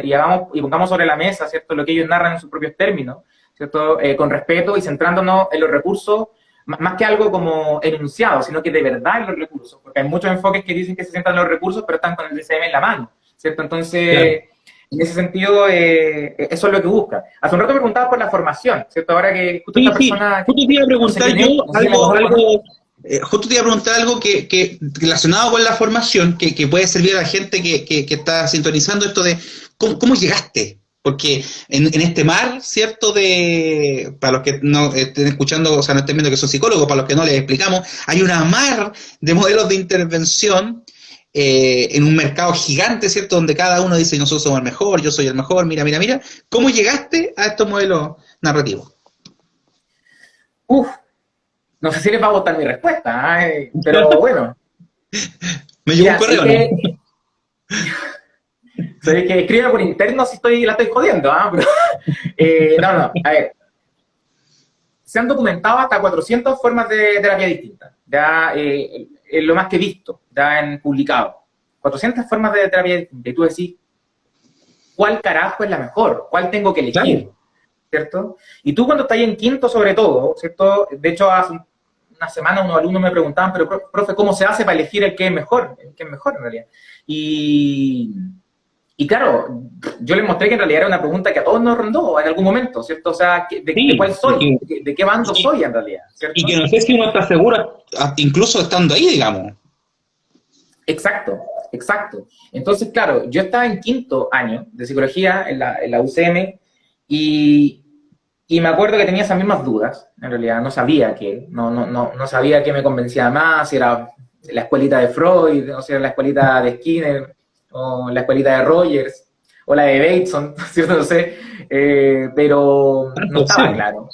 pongamos sobre la mesa, ¿cierto? Lo que ellos narran en sus propios términos, ¿cierto? Con respeto y centrándonos en los recursos, más que algo como enunciado, sino que de verdad en los recursos, porque hay muchos enfoques que dicen que se centran en los recursos, pero están con el DSM en la mano, ¿cierto? Entonces, en ese sentido, eso es lo que busca. Hace un rato me preguntabas por la formación, ¿cierto? Ahora que justo esta persona... Justo te iba a preguntar justo te iba a preguntar algo que relacionado con la formación, que puede servir a la gente que está sintonizando esto de ¿cómo llegaste Porque en este mar, ¿cierto? Para los que no estén escuchando, o sea, no estén viendo que son psicólogos, para los que no les explicamos, hay una mar de modelos de intervención en un mercado gigante, ¿cierto? Donde cada uno dice, nosotros somos el mejor, yo soy el mejor, mira, mira, mira. ¿Cómo llegaste a estos modelos narrativos? Uf, no sé si les va a gustar mi respuesta, pero bueno. Me llegó un correo, ¿no? Sabes que escribe por interno si la estoy jodiendo, pero, no, a ver. Se han documentado hasta 400 formas de terapia distintas, ya es lo más que he visto, ya en publicado. 400 formas de terapia distintas, y tú decís, ¿cuál carajo es la mejor? ¿Cuál tengo que elegir? Claro. ¿Cierto? Y tú cuando estás ahí en quinto sobre todo, ¿cierto? De hecho, hace una semana unos alumnos me preguntaban, pero profe, ¿cómo se hace para elegir el que es mejor? El que es mejor en realidad. Y claro, yo les mostré que en realidad era una pregunta que a todos nos rondó en algún momento, ¿cierto? O sea, ¿de cuál soy? ¿De qué bando soy en realidad? ¿Cierto? Y que no sé si uno está seguro, incluso estando ahí, digamos. Exacto, exacto. Entonces, claro, yo estaba en quinto año de psicología en la UCM y me acuerdo que tenía esas mismas dudas, en realidad, no sabía no sabía qué me convencía más, si era la escuelita de Freud, o si era la escuelita de Skinner, o la escuelita de Rogers, o la de Bateson, ¿cierto? No sé, pero no estaba claro.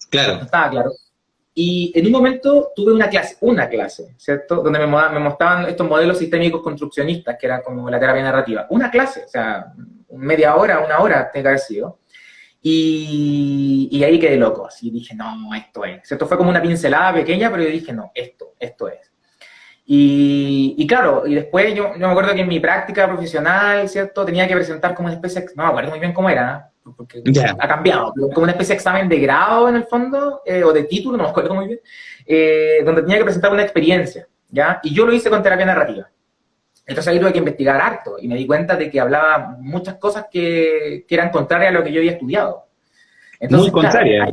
Claro. No estaba claro. Y en un momento tuve una clase, ¿cierto? Donde me mostraban estos modelos sistémicos construccionistas, que era como la terapia narrativa. Una clase, o sea, media hora, una hora, tenga que haber sido. Y ahí quedé loco, así dije, no, esto es. ¿Cierto? Fue como una pincelada pequeña, pero yo dije, no, esto es. Y claro, y después yo me acuerdo que en mi práctica profesional, ¿cierto? Tenía que presentar como una especie, no me acuerdo muy bien cómo era, porque ha cambiado, como una especie de examen de grado en el fondo, o de título, no me acuerdo muy bien, donde tenía que presentar una experiencia, ¿ya? Y yo lo hice con terapia narrativa. Entonces ahí tuve que investigar harto y me di cuenta de que hablaba muchas cosas que eran contrarias a lo que yo había estudiado. Entonces, muy contrarias.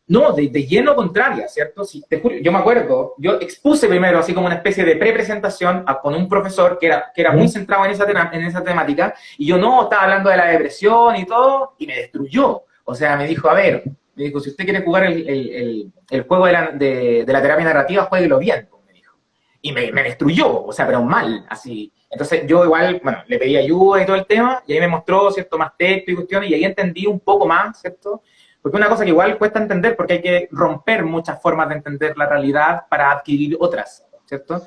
No, de lleno contraria, ¿cierto? Sí, te juro, yo me acuerdo, yo expuse primero así como una especie de pre-presentación con un profesor que era muy centrado en esa temática, y yo no, estaba hablando de la depresión y todo, y me destruyó. O sea, me dijo, si usted quiere jugar el juego de la terapia narrativa, jueguelo bien, me dijo. Y me destruyó, o sea, pero mal, así. Entonces yo igual, bueno, le pedí ayuda y todo el tema, y ahí me mostró, ¿cierto?, más texto y cuestiones, y ahí entendí un poco más, ¿cierto?, porque una cosa que igual cuesta entender, porque hay que romper muchas formas de entender la realidad para adquirir otras, ¿cierto?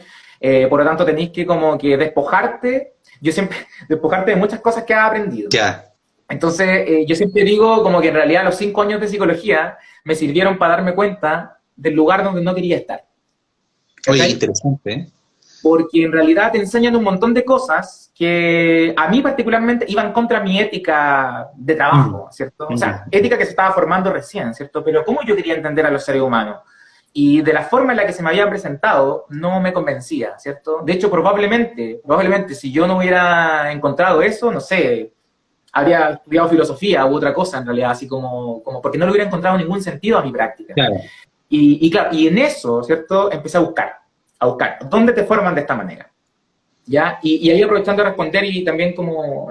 Por lo tanto, tenéis que como que despojarte de muchas cosas que has aprendido. Ya. Entonces, yo siempre digo como que en realidad los 5 años de psicología me sirvieron para darme cuenta del lugar donde no quería estar. Oye, interesante, ¿eh? Porque en realidad te enseñan un montón de cosas que a mí particularmente iban contra mi ética de trabajo, ¿cierto? O sea, ética que se estaba formando recién, ¿cierto? Pero cómo yo quería entender a los seres humanos. Y de la forma en la que se me habían presentado, no me convencía, ¿cierto? De hecho, probablemente, si yo no hubiera encontrado eso, no sé, habría estudiado filosofía u otra cosa, en realidad, así como porque no le hubiera encontrado ningún sentido a mi práctica. Claro. Y en eso, ¿cierto? Empecé a buscar, ¿dónde te forman de esta manera? ¿Ya? Y ahí aprovechando de responder y también como,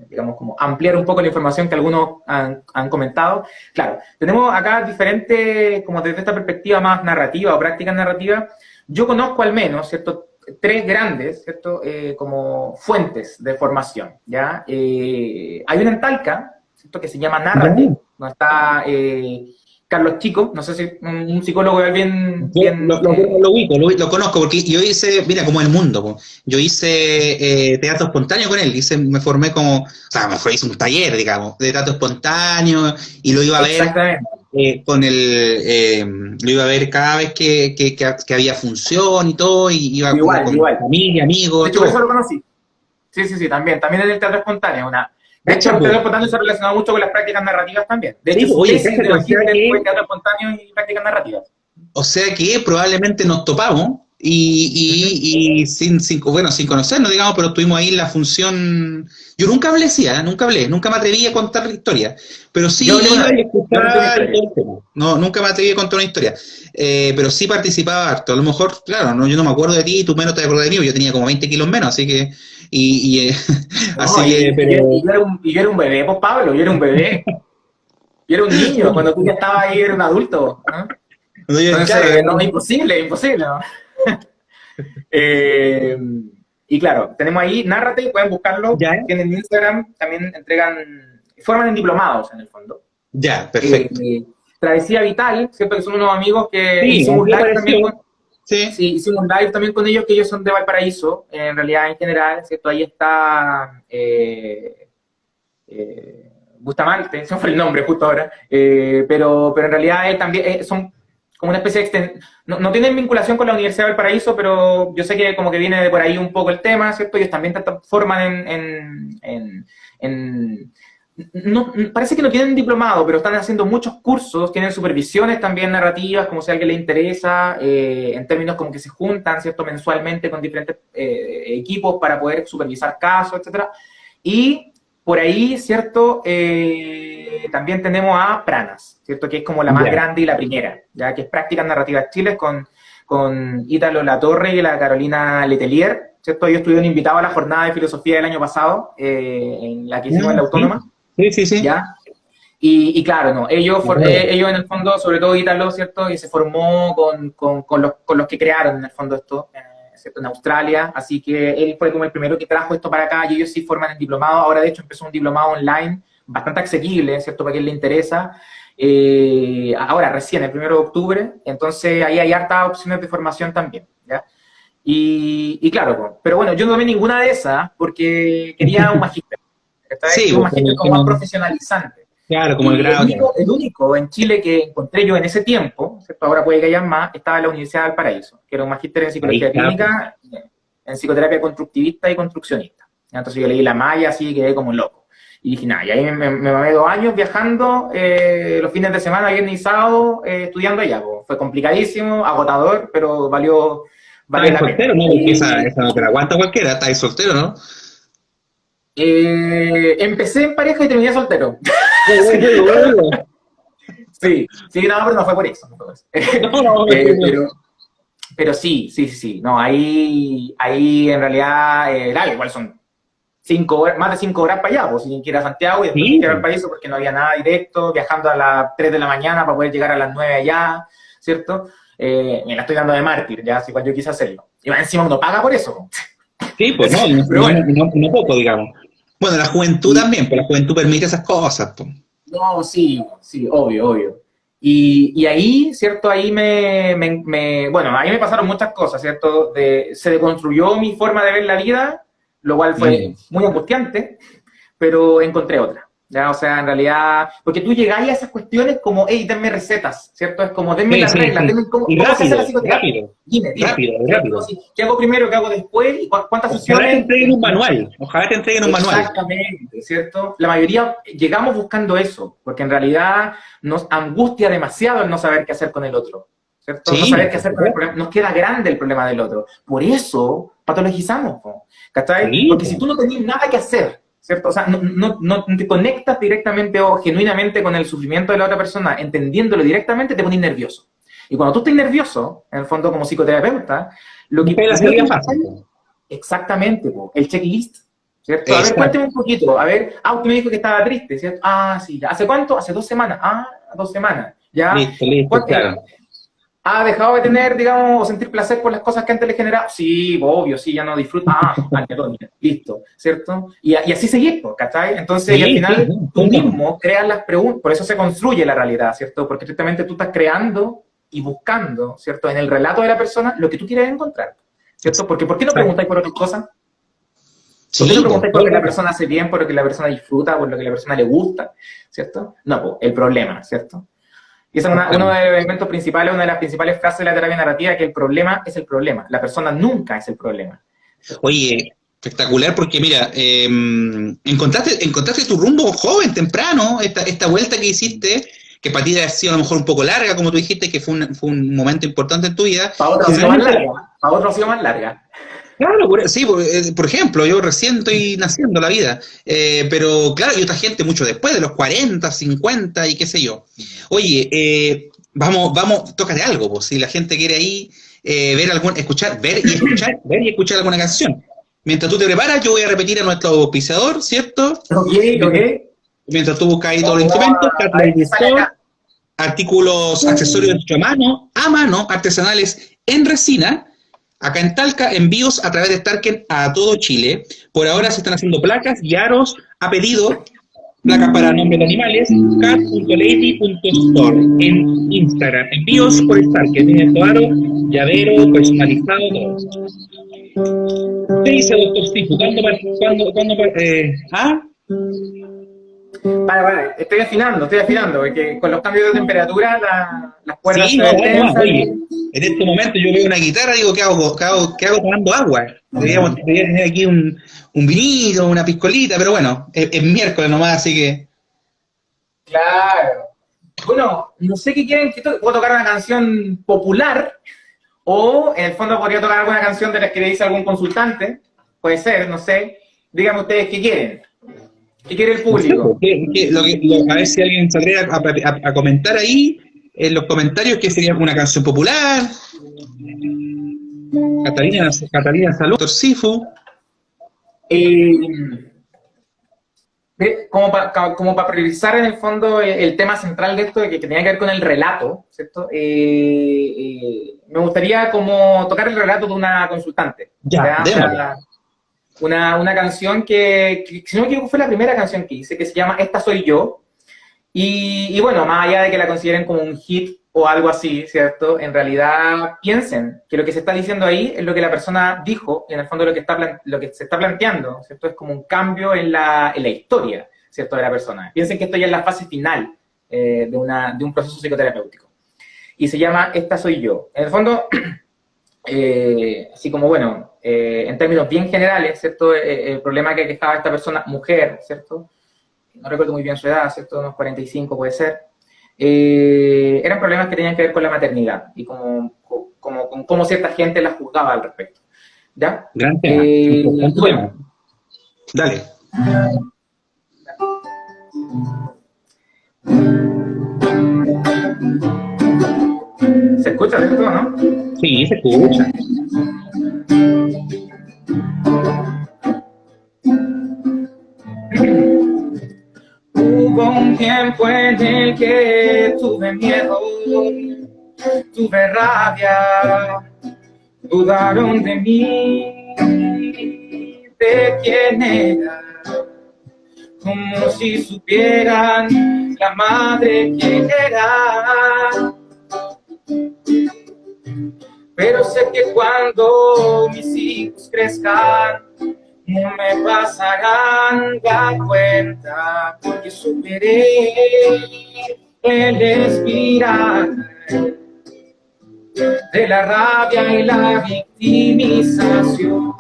digamos, como ampliar un poco la información que algunos han comentado. Claro, tenemos acá diferentes, como desde esta perspectiva más narrativa o práctica narrativa, yo conozco al menos, ¿cierto?, 3 grandes, ¿cierto?, como fuentes de formación, ¿ya? Hay una en Talca, ¿cierto?, que se llama Narrative, donde está Carlos Chico, no sé si un psicólogo bien... Lo ubico, lo conozco, porque yo hice, mira, como el mundo, yo hice teatro espontáneo con él, me formé como, o sea, hice un taller, digamos, de teatro espontáneo, y lo iba a ver lo iba a ver cada vez que había función y todo, y iba con familia, amigos. De hecho, por eso lo conocí. Sí, también es del teatro espontáneo, De hecho, el teatro espontáneo se ha relacionado mucho con las prácticas narrativas también. De hecho, teatro espontáneo y prácticas narrativas. O sea que probablemente nos topamos Bueno, sin conocernos, digamos, pero estuvimos ahí en la función. Yo nunca hablé, sí, ¿eh? Nunca hablé, nunca me atreví a contar la historia, pero sí Yo hablé una iba y vez, yo conté una escuchaba y historia. todo el tema. No, nunca me atreví a contar una historia, pero sí participaba harto. A lo mejor, claro, no, yo no me acuerdo de ti, tú menos te acuerdas de mí, porque yo tenía como 20 kilos menos, así que, No, así que, y yo era y yo era un bebé, pues Pablo, yo era un bebé. Yo era un niño, cuando tú ya estabas ahí, era un adulto, ¿no? no, claro, Entonces, no, imposible, imposible, ¿no? Eh, y claro, tenemos ahí, Nárrate, pueden buscarlo, ya, tienen Instagram, también entregan, forman en diplomados en el fondo. ya, Eh, perfecto. Travesía Vital, siempre que son unos amigos que Sí, hicimos un aquí live también apareció, con, sí, sí, hicimos un live también con ellos, que ellos son de Valparaíso, en realidad en general, ¿cierto? Ahí está Bustamante, ese fue el nombre justo ahora, pero en realidad él también son como una especie de no, no tienen vinculación con la Universidad de Valparaíso, pero yo sé que como que viene de por ahí un poco el tema, ¿cierto? Ellos también forman no, parece que no tienen diplomado, pero están haciendo muchos cursos, tienen supervisiones también narrativas, como si a alguien le interesa, en términos como que se juntan, ¿cierto? Mensualmente con diferentes equipos para poder supervisar casos, etcétera. Y por ahí, ¿cierto? También tenemos a Pranas, ¿cierto? Que es como la más ya. grande y la primera, ya que es Prácticas Narrativas Chile con Ítalo Latorre y la Carolina Letelier, ¿cierto? Ellos estuvieron invitados a la jornada de filosofía del año pasado, en la que hicimos en Ah, la sí, Autónoma, sí, sí, sí. ¿ya? Y claro, no, ellos en el fondo, sobre todo Ítalo, ¿cierto? Y se formó con los que crearon en el fondo esto, ¿cierto? En Australia, así que él fue como el primero que trajo esto para acá y ellos sí forman el diplomado. Ahora, de hecho, empezó un diplomado online bastante asequible, ¿cierto? Para quien le interesa. Ahora, recién, el 1 de octubre, entonces ahí hay hartas opciones de formación también, ¿ya? Y claro, pero bueno, yo no tomé ninguna de esas porque quería un magíster, ¿está? Sí, Quería un pues, magíster como más profesionalizante. claro, como el Y grado, claro. el único en Chile que encontré yo en ese tiempo, ¿cierto? Ahora puede que haya más, estaba en la Universidad de Valparaíso, que era un magíster en Ahí psicología está, pues. clínica, en psicoterapia constructivista y construccionista. Entonces yo leí la malla así y quedé como loco. Y dije, nada, y ahí me mamé 2 años viajando, los fines de semana, viernes y sábado, estudiando allá. Po. Fue complicadísimo, agotador, pero valió Estabas la pena. soltero, ¿no? Porque Y, esa no te la aguanta cualquiera, estabas soltero, ¿no? empecé en pareja y terminé soltero. Bueno, bueno, bueno. Sí, sí, no, pero no fue por eso. No fue por eso. No, no, Eh, pero, pero sí, sí, sí, sí. No, ahí en realidad, claro, igual son 5 horas, más de 5 horas para allá, pues si que ir a Santiago y después sí, que ir al país porque no había nada directo, viajando a las 3 de la mañana para poder llegar a las 9 allá, ¿cierto? Me la estoy dando de mártir, ya, si igual yo quise hacerlo. Y más encima uno paga por eso. sí, pues no, no, Pero bueno, no poco, digamos. Bueno, la juventud y, también, pues la juventud permite esas cosas, pues. no, sí, sí, obvio, obvio. Y ahí, ¿cierto? Ahí bueno, ahí me pasaron muchas cosas, ¿cierto? Se deconstruyó mi forma de ver la vida, lo cual fue Mm. muy angustiante, pero encontré otra. ¿Ya? O sea, en realidad, porque tú llegáis a esas cuestiones como, hey, denme recetas, ¿cierto? Es como, denme Sí, las sí, reglas, sí. denme cómo, Y cómo se hace la rápido, psicoterapia. rápido, Dime, rápido, ¿cierto? rápido. Así, ¿qué hago primero, qué hago después? ¿Y cuántas Ojalá te sesiones? entreguen un manual, ojalá te entreguen un manual. Exactamente, ¿cierto? La mayoría llegamos buscando eso, porque en realidad nos angustia demasiado el no saber qué hacer con el otro, ¿cierto? No saber Sí, qué por hacer con el supuesto. problema, nos queda grande el problema del otro. Por eso patologizamos, ¿no? ¿Cachai? Sí, Porque si pues. tú no tenés nada que hacer, ¿cierto? O sea, no te conectas directamente o genuinamente con el sufrimiento de la otra persona, entendiéndolo directamente, te pones nervioso. Y cuando tú estás nervioso, en el fondo como psicoterapeuta, lo que Busca la primero que salida buscas fácil, pues. exactamente, po, el checklist, ¿cierto? A ver, Exacto. cuénteme un poquito. A ver, usted me dijo que estaba triste, ¿cierto? Ah, sí, ya. ¿Hace cuánto? Hace 2 semanas. Ah, 2 semanas. Ya. Listo, listo, claro. ¿Ha dejado de tener, digamos, o sentir placer por las cosas que antes le generaba? Sí, obvio, sí, ya no disfruta. Anedonia, listo, ¿cierto? Y así seguís, po, ¿cachai? Entonces, y al Sí, sí, final sí, tú cuéntame. mismo creas las preguntas, por eso se construye la realidad, ¿cierto? Porque justamente tú estás creando y buscando, ¿cierto? En el relato de la persona lo que tú quieres encontrar, ¿cierto? Porque ¿por qué no Exacto. preguntáis por otras cosas? ¿Por qué no Sí, pues, preguntáis por todo lo el que la rato. persona hace bien, por lo que la persona disfruta, por lo que la persona le gusta, ¿cierto? No, pues, el problema, ¿cierto? Y esa es uno Exactamente. de los elementos principales, una de las principales frases de la terapia narrativa, que el problema es el problema. La persona nunca es el problema, ¿cierto? Oye, espectacular porque mira, encontraste tu rumbo joven, temprano, esta vuelta que hiciste, que para ti debe haber sido a lo mejor un poco larga, como tú dijiste, que fue un momento importante en tu vida. Para otros ha sido más larga. Para otros ha sido más larga. Claro, sí, por ejemplo, yo recién estoy naciendo la vida, pero claro, hay otra gente mucho después, de los 40, 50 y qué sé yo. Oye, vamos, tócate algo, pues, si la gente quiere ahí ver y escuchar alguna canción. Mientras tú te preparas, yo voy a repetir a nuestro auspiciador, ¿cierto? Ok. Mientras tú buscas ahí todos los instrumentos, artículos, accesorios a mano, artesanales en resina. Acá en Talca, envíos a través de Starken a todo Chile. Por ahora se están haciendo placas y aros a pedido. Placas para nombres de animales, cat.lady.store en Instagram. Envíos por Starken. Tiene tu aro, llavero, personalizado, todo. ¿Qué dice Doctor Sifu? Vale, estoy afinando, porque con los cambios de temperatura las cuerdas sí, se no, oye, en este momento yo veo una guitarra y digo, ¿qué hago tomando agua? Debería tener aquí un vinito, una piscolita, pero bueno, es miércoles nomás, así que... Claro. Bueno, no sé qué quieren que toque. Puedo tocar una canción popular o en el fondo podría tocar alguna canción de las que le dice algún consultante. Puede ser, no sé. Díganme ustedes qué quieren. ¿Qué quiere el público? A ver si alguien se atreve a comentar ahí en los comentarios qué sería una canción popular. Catalina Salud, Doctor Sifu. Como para priorizar en el fondo el tema central de esto, que tenía que ver con el relato, ¿cierto? Me gustaría como tocar el relato de una consultante. Una canción que, si no me equivoco, fue la primera canción que hice, que se llama Esta Soy Yo. Y bueno, más allá de que la consideren como un hit o algo así, ¿cierto? En realidad piensen que lo que se está diciendo ahí es lo que la persona dijo, y en el fondo lo que se está planteando, ¿cierto? Es como un cambio en la historia, ¿cierto? De la persona. Piensen que esto ya es la fase final de un proceso psicoterapéutico. Y se llama Esta Soy Yo. En el fondo, así como, bueno, en términos bien generales, ¿cierto? El problema que estaba esta persona, mujer, ¿cierto? No recuerdo muy bien su edad, ¿cierto? Unos 45 puede ser. Eran problemas que tenían que ver con la maternidad y con cómo cierta gente la juzgaba al respecto. ¿Ya? Gran tema. Bueno. Dale. ¿Se escucha esto, no? Sí, se escucha. Hubo un tiempo en el que tuve miedo, tuve rabia, dudaron de mí, de quién era, como si supieran la madre quién era. Pero sé que cuando mis hijos crezcan, no me pasarán la cuenta, porque superé el espiral de la rabia y la victimización.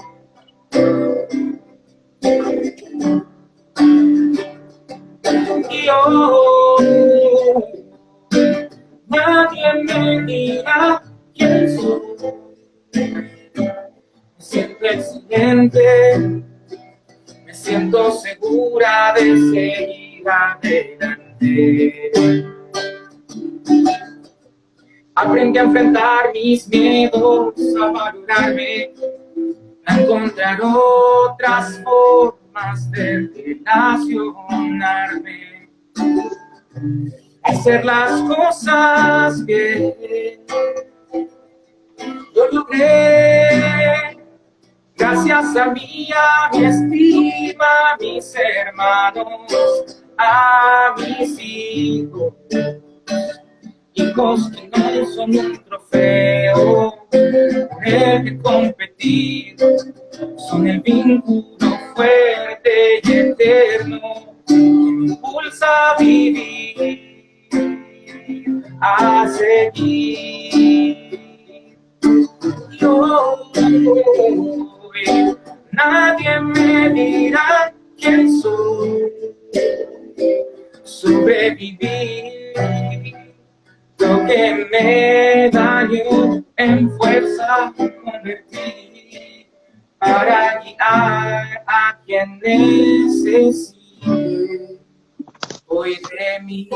Y hoy nadie me dirá quién soy. Siempre excelente, me siento segura de seguir adelante. Aprendí a enfrentar mis miedos, a valorarme, a encontrar otras formas de relacionarme, a hacer las cosas bien. Lo logré. Gracias a mí, a mi estima, a mis hermanos, a mis hijos que no son un trofeo con el que competir, son el vínculo fuerte y eterno que me impulsa a vivir, a seguir. Nadie me dirá quién soy. Sobrevivir Lo que me dañó en fuerza convertí para guiar a quien necesite hoy de mí.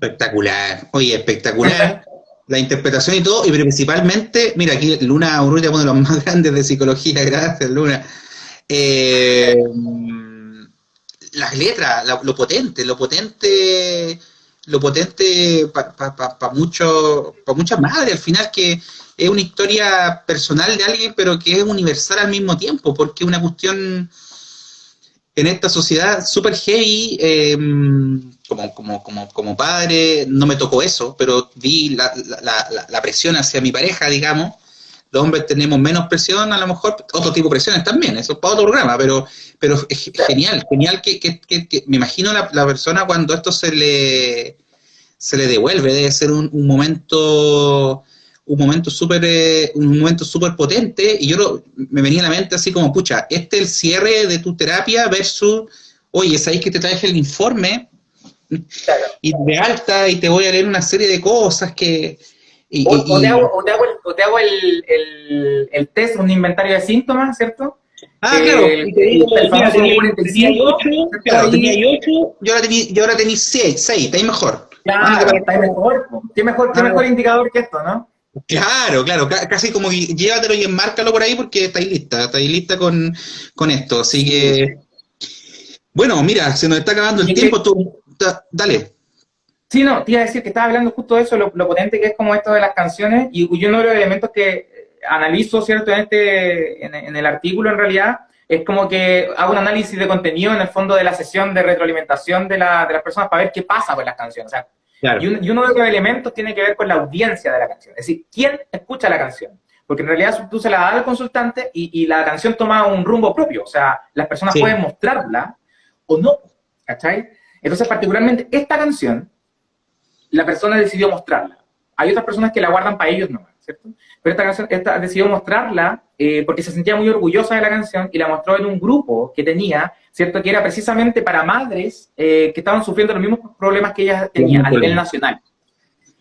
Espectacular, oye, espectacular la interpretación y todo, y principalmente, mira, aquí Luna Urrutia, uno de los más grandes de psicología, gracias Luna. Las letras, lo potente para muchas madres, al final que es una historia personal de alguien, pero que es universal al mismo tiempo, porque es una cuestión en esta sociedad súper heavy, como padre, no me tocó eso, pero vi la presión hacia mi pareja, digamos. Los hombres tenemos menos presión, a lo mejor, otro tipo de presiones también, eso es para otro programa, pero es genial que me imagino la persona cuando esto se le devuelve, debe ser un momento súper potente, y me venía a la mente así como, pucha, este es el cierre de tu terapia versus, oye, ¿sabéis que te traje el informe? Claro. Y de alta, y te voy a leer una serie de cosas que... te hago el test, un inventario de síntomas, ¿cierto? Claro, y te digo, mira, tenía 8, claro, tenía 8, y ahora tenía 6, está ahí mejor. Claro, está ahí mejor. ¿Qué mejor indicador que esto, no? Claro, casi como llévatelo y enmárcalo por ahí porque estáis lista con esto, así que... Bueno, mira, se nos está acabando el tiempo, dale. Sí, no, te iba a decir que estaba hablando justo de eso, lo potente que es como esto de las canciones, y uno de los elementos que analizo, ¿cierto?, en el artículo en realidad, es como que hago un análisis de contenido en el fondo de la sesión de retroalimentación de las personas para ver qué pasa con las canciones. O sea, claro. y uno de los elementos tiene que ver con la audiencia de la canción, es decir, ¿quién escucha la canción? Porque en realidad tú se la das al consultante y la canción toma un rumbo propio, o sea, las personas pueden mostrarla o no, ¿cachai? Entonces, particularmente esta canción, la persona decidió mostrarla. Hay otras personas que la guardan para ellos nomás, ¿cierto? Pero esta canción decidió mostrarla porque se sentía muy orgullosa de la canción y la mostró en un grupo que tenía, ¿cierto? Que era precisamente para madres que estaban sufriendo los mismos problemas que ella tenía a nivel nacional.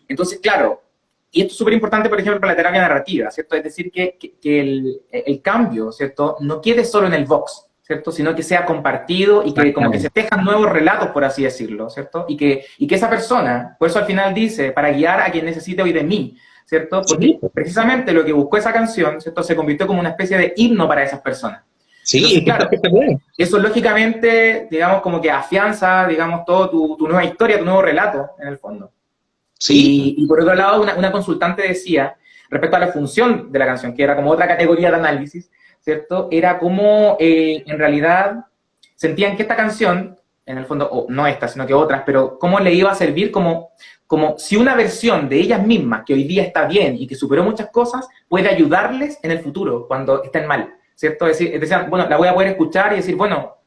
Entonces, claro, y esto es súper importante, por ejemplo, para la terapia narrativa, ¿cierto? Es decir, que el cambio, ¿cierto? No quede solo en el box, ¿cierto? Sino que sea compartido y que como que se tejan nuevos relatos, por así decirlo, ¿cierto? Y que esa persona, por eso al final dice, para guiar a quien necesite oír de mí, ¿cierto? Porque precisamente lo que buscó esa canción, ¿cierto? Se convirtió como una especie de himno para esas personas. Sí, entonces, claro, eso lógicamente, digamos, como que afianza, digamos, todo tu nueva historia, tu nuevo relato, en el fondo. Sí. Y por otro lado, una consultante decía, respecto a la función de la canción, que era como otra categoría de análisis, ¿cierto? Era como, en realidad, sentían que esta canción, en el fondo, o no esta, sino que otras, pero cómo le iba a servir como si una versión de ellas mismas, que hoy día está bien y que superó muchas cosas, puede ayudarles en el futuro, cuando estén mal, ¿cierto? Decían, bueno, la voy a poder escuchar y decir, bueno,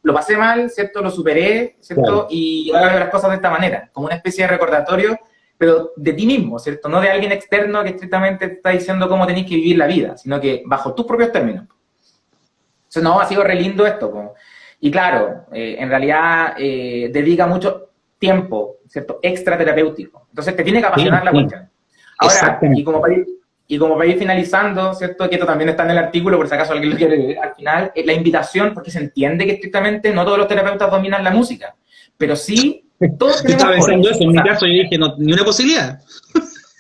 lo pasé mal, ¿cierto? Lo superé, ¿cierto? Claro. Y ahora veo las cosas de esta manera, como una especie de recordatorio, pero de ti mismo, ¿cierto? No de alguien externo que estrictamente te está diciendo cómo tenés que vivir la vida, sino que bajo tus propios términos. Entonces, no, ha sido re lindo esto. ¿No? Y claro, en realidad dedica mucho tiempo, ¿cierto? Extra terapéutico. Entonces, te tiene que apasionar la cuestión. Ahora, y como para ir finalizando, ¿cierto? Que esto también está en el artículo, por si acaso alguien lo quiere leer al final, la invitación, porque se entiende que estrictamente no todos los terapeutas dominan la música, pero sí todos tenemos... Yo estaba pensando eso, en mi caso yo dije, no, ni una posibilidad.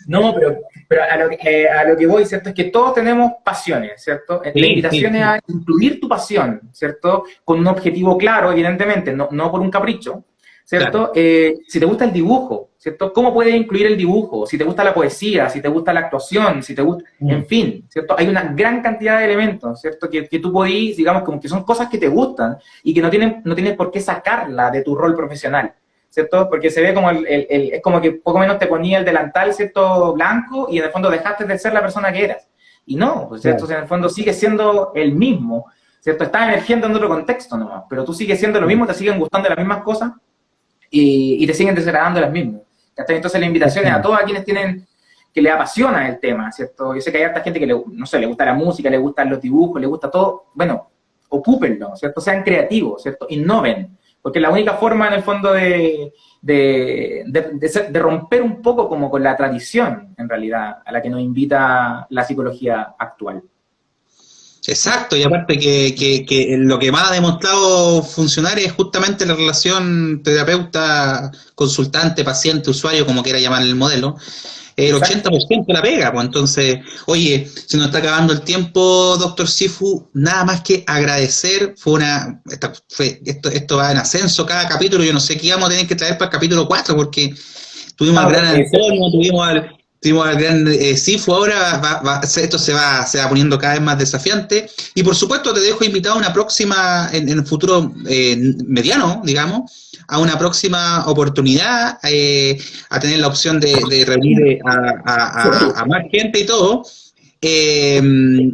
No, pero a lo que voy, ¿cierto? Es que todos tenemos pasiones, ¿cierto? La invitación es a incluir tu pasión, ¿cierto? Con un objetivo claro, evidentemente, no por un capricho, ¿cierto? Claro. Si te gusta el dibujo, ¿cierto? ¿Cómo puedes incluir el dibujo? Si te gusta la poesía, si te gusta la actuación, si te gusta... En fin, ¿cierto? Hay una gran cantidad de elementos, ¿cierto? Que tú podís, digamos, como que son cosas que te gustan y que no tienes por qué sacarla de tu rol profesional, ¿cierto? Porque se ve como es como que poco menos te ponía el delantal, ¿cierto? Blanco, y en el fondo dejaste de ser la persona que eras. Y no, pues, ¿cierto? O sea, en el fondo sigue siendo el mismo, ¿cierto? Estás emergiendo en otro contexto nomás, pero tú sigues siendo lo mismo, te siguen gustando las mismas cosas y te siguen desagradando las mismas. Entonces la invitación es a todos a quienes tienen que le apasiona el tema, ¿cierto? Yo sé que hay harta gente que, no sé, le gusta la música, le gustan los dibujos, le gusta todo. Bueno, ocúpenlo, ¿cierto? Sean creativos, ¿cierto? Innoven, porque la única forma, en el fondo, de romper un poco como con la tradición, en realidad, a la que nos invita la psicología actual. Exacto, y aparte que lo que más ha demostrado funcionar es justamente la relación terapeuta, consultante, paciente, usuario, como quiera llamar el modelo, el Exacto. 80% la pega, pues entonces, oye, se nos está acabando el tiempo, doctor Sifu, nada más que agradecer, esto va en ascenso cada capítulo, yo no sé qué vamos a tener que traer para el capítulo 4 porque tuvimos al No, gran Antonio, tuvimos al gran Sifu, ahora esto se va poniendo cada vez más desafiante, y por supuesto te dejo invitado a una próxima, en el futuro mediano, digamos, a una próxima oportunidad, a tener la opción de reunir a más gente y todo.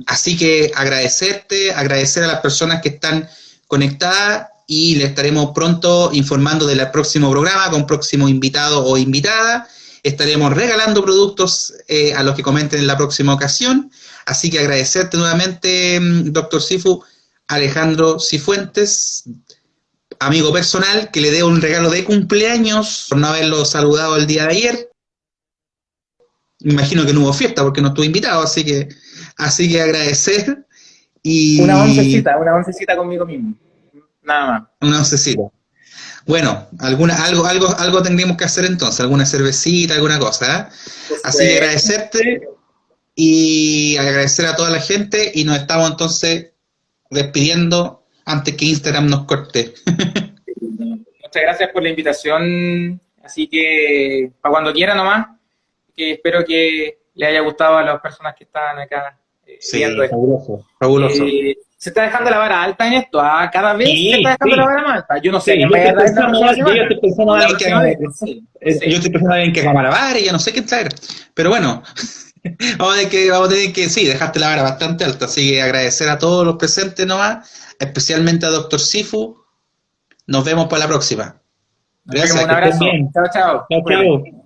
Así que agradecer a las personas que están conectadas y le estaremos pronto informando del próximo programa con próximo invitado o invitada. Estaremos regalando productos a los que comenten en la próxima ocasión. Así que agradecerte nuevamente, doctor Sifu, Alejandro Cifuentes, amigo personal, que le dé un regalo de cumpleaños por no haberlo saludado el día de ayer. Me imagino que no hubo fiesta porque no estuve invitado, así que agradecer y Una oncecita conmigo mismo. Nada más. una oncecita. Bueno, algo tendríamos que hacer entonces, alguna cervecita, alguna cosa, ¿eh? Así que Después, agradecerte y agradecer a toda la gente y nos estamos entonces despidiendo antes que Instagram nos corte. muchas gracias por la invitación. Así que, para cuando quiera nomás, que espero que le haya gustado a las personas que están acá viendo Sí, esto. fabuloso, fabuloso. Se está dejando la vara alta en esto, ¿ah? Cada vez se está Sí, dejando la sí. vara más alta. Yo no sé Sí, quién yo vaya a estoy traer la pensando, próxima yo semana. estoy pensando La en que próxima vez, sí, yo sí. estoy pensando en que Camarabar y ya no sé qué traer. Pero bueno, vamos a tener que, sí, dejaste la vara bastante alta. Así que agradecer a todos los presentes nomás, especialmente a Doctor Sifu. Nos vemos para la próxima. Nos vemos, Gracias, un que estén abrazo. bien. Chao, chao. Chao, Cuídate. chao.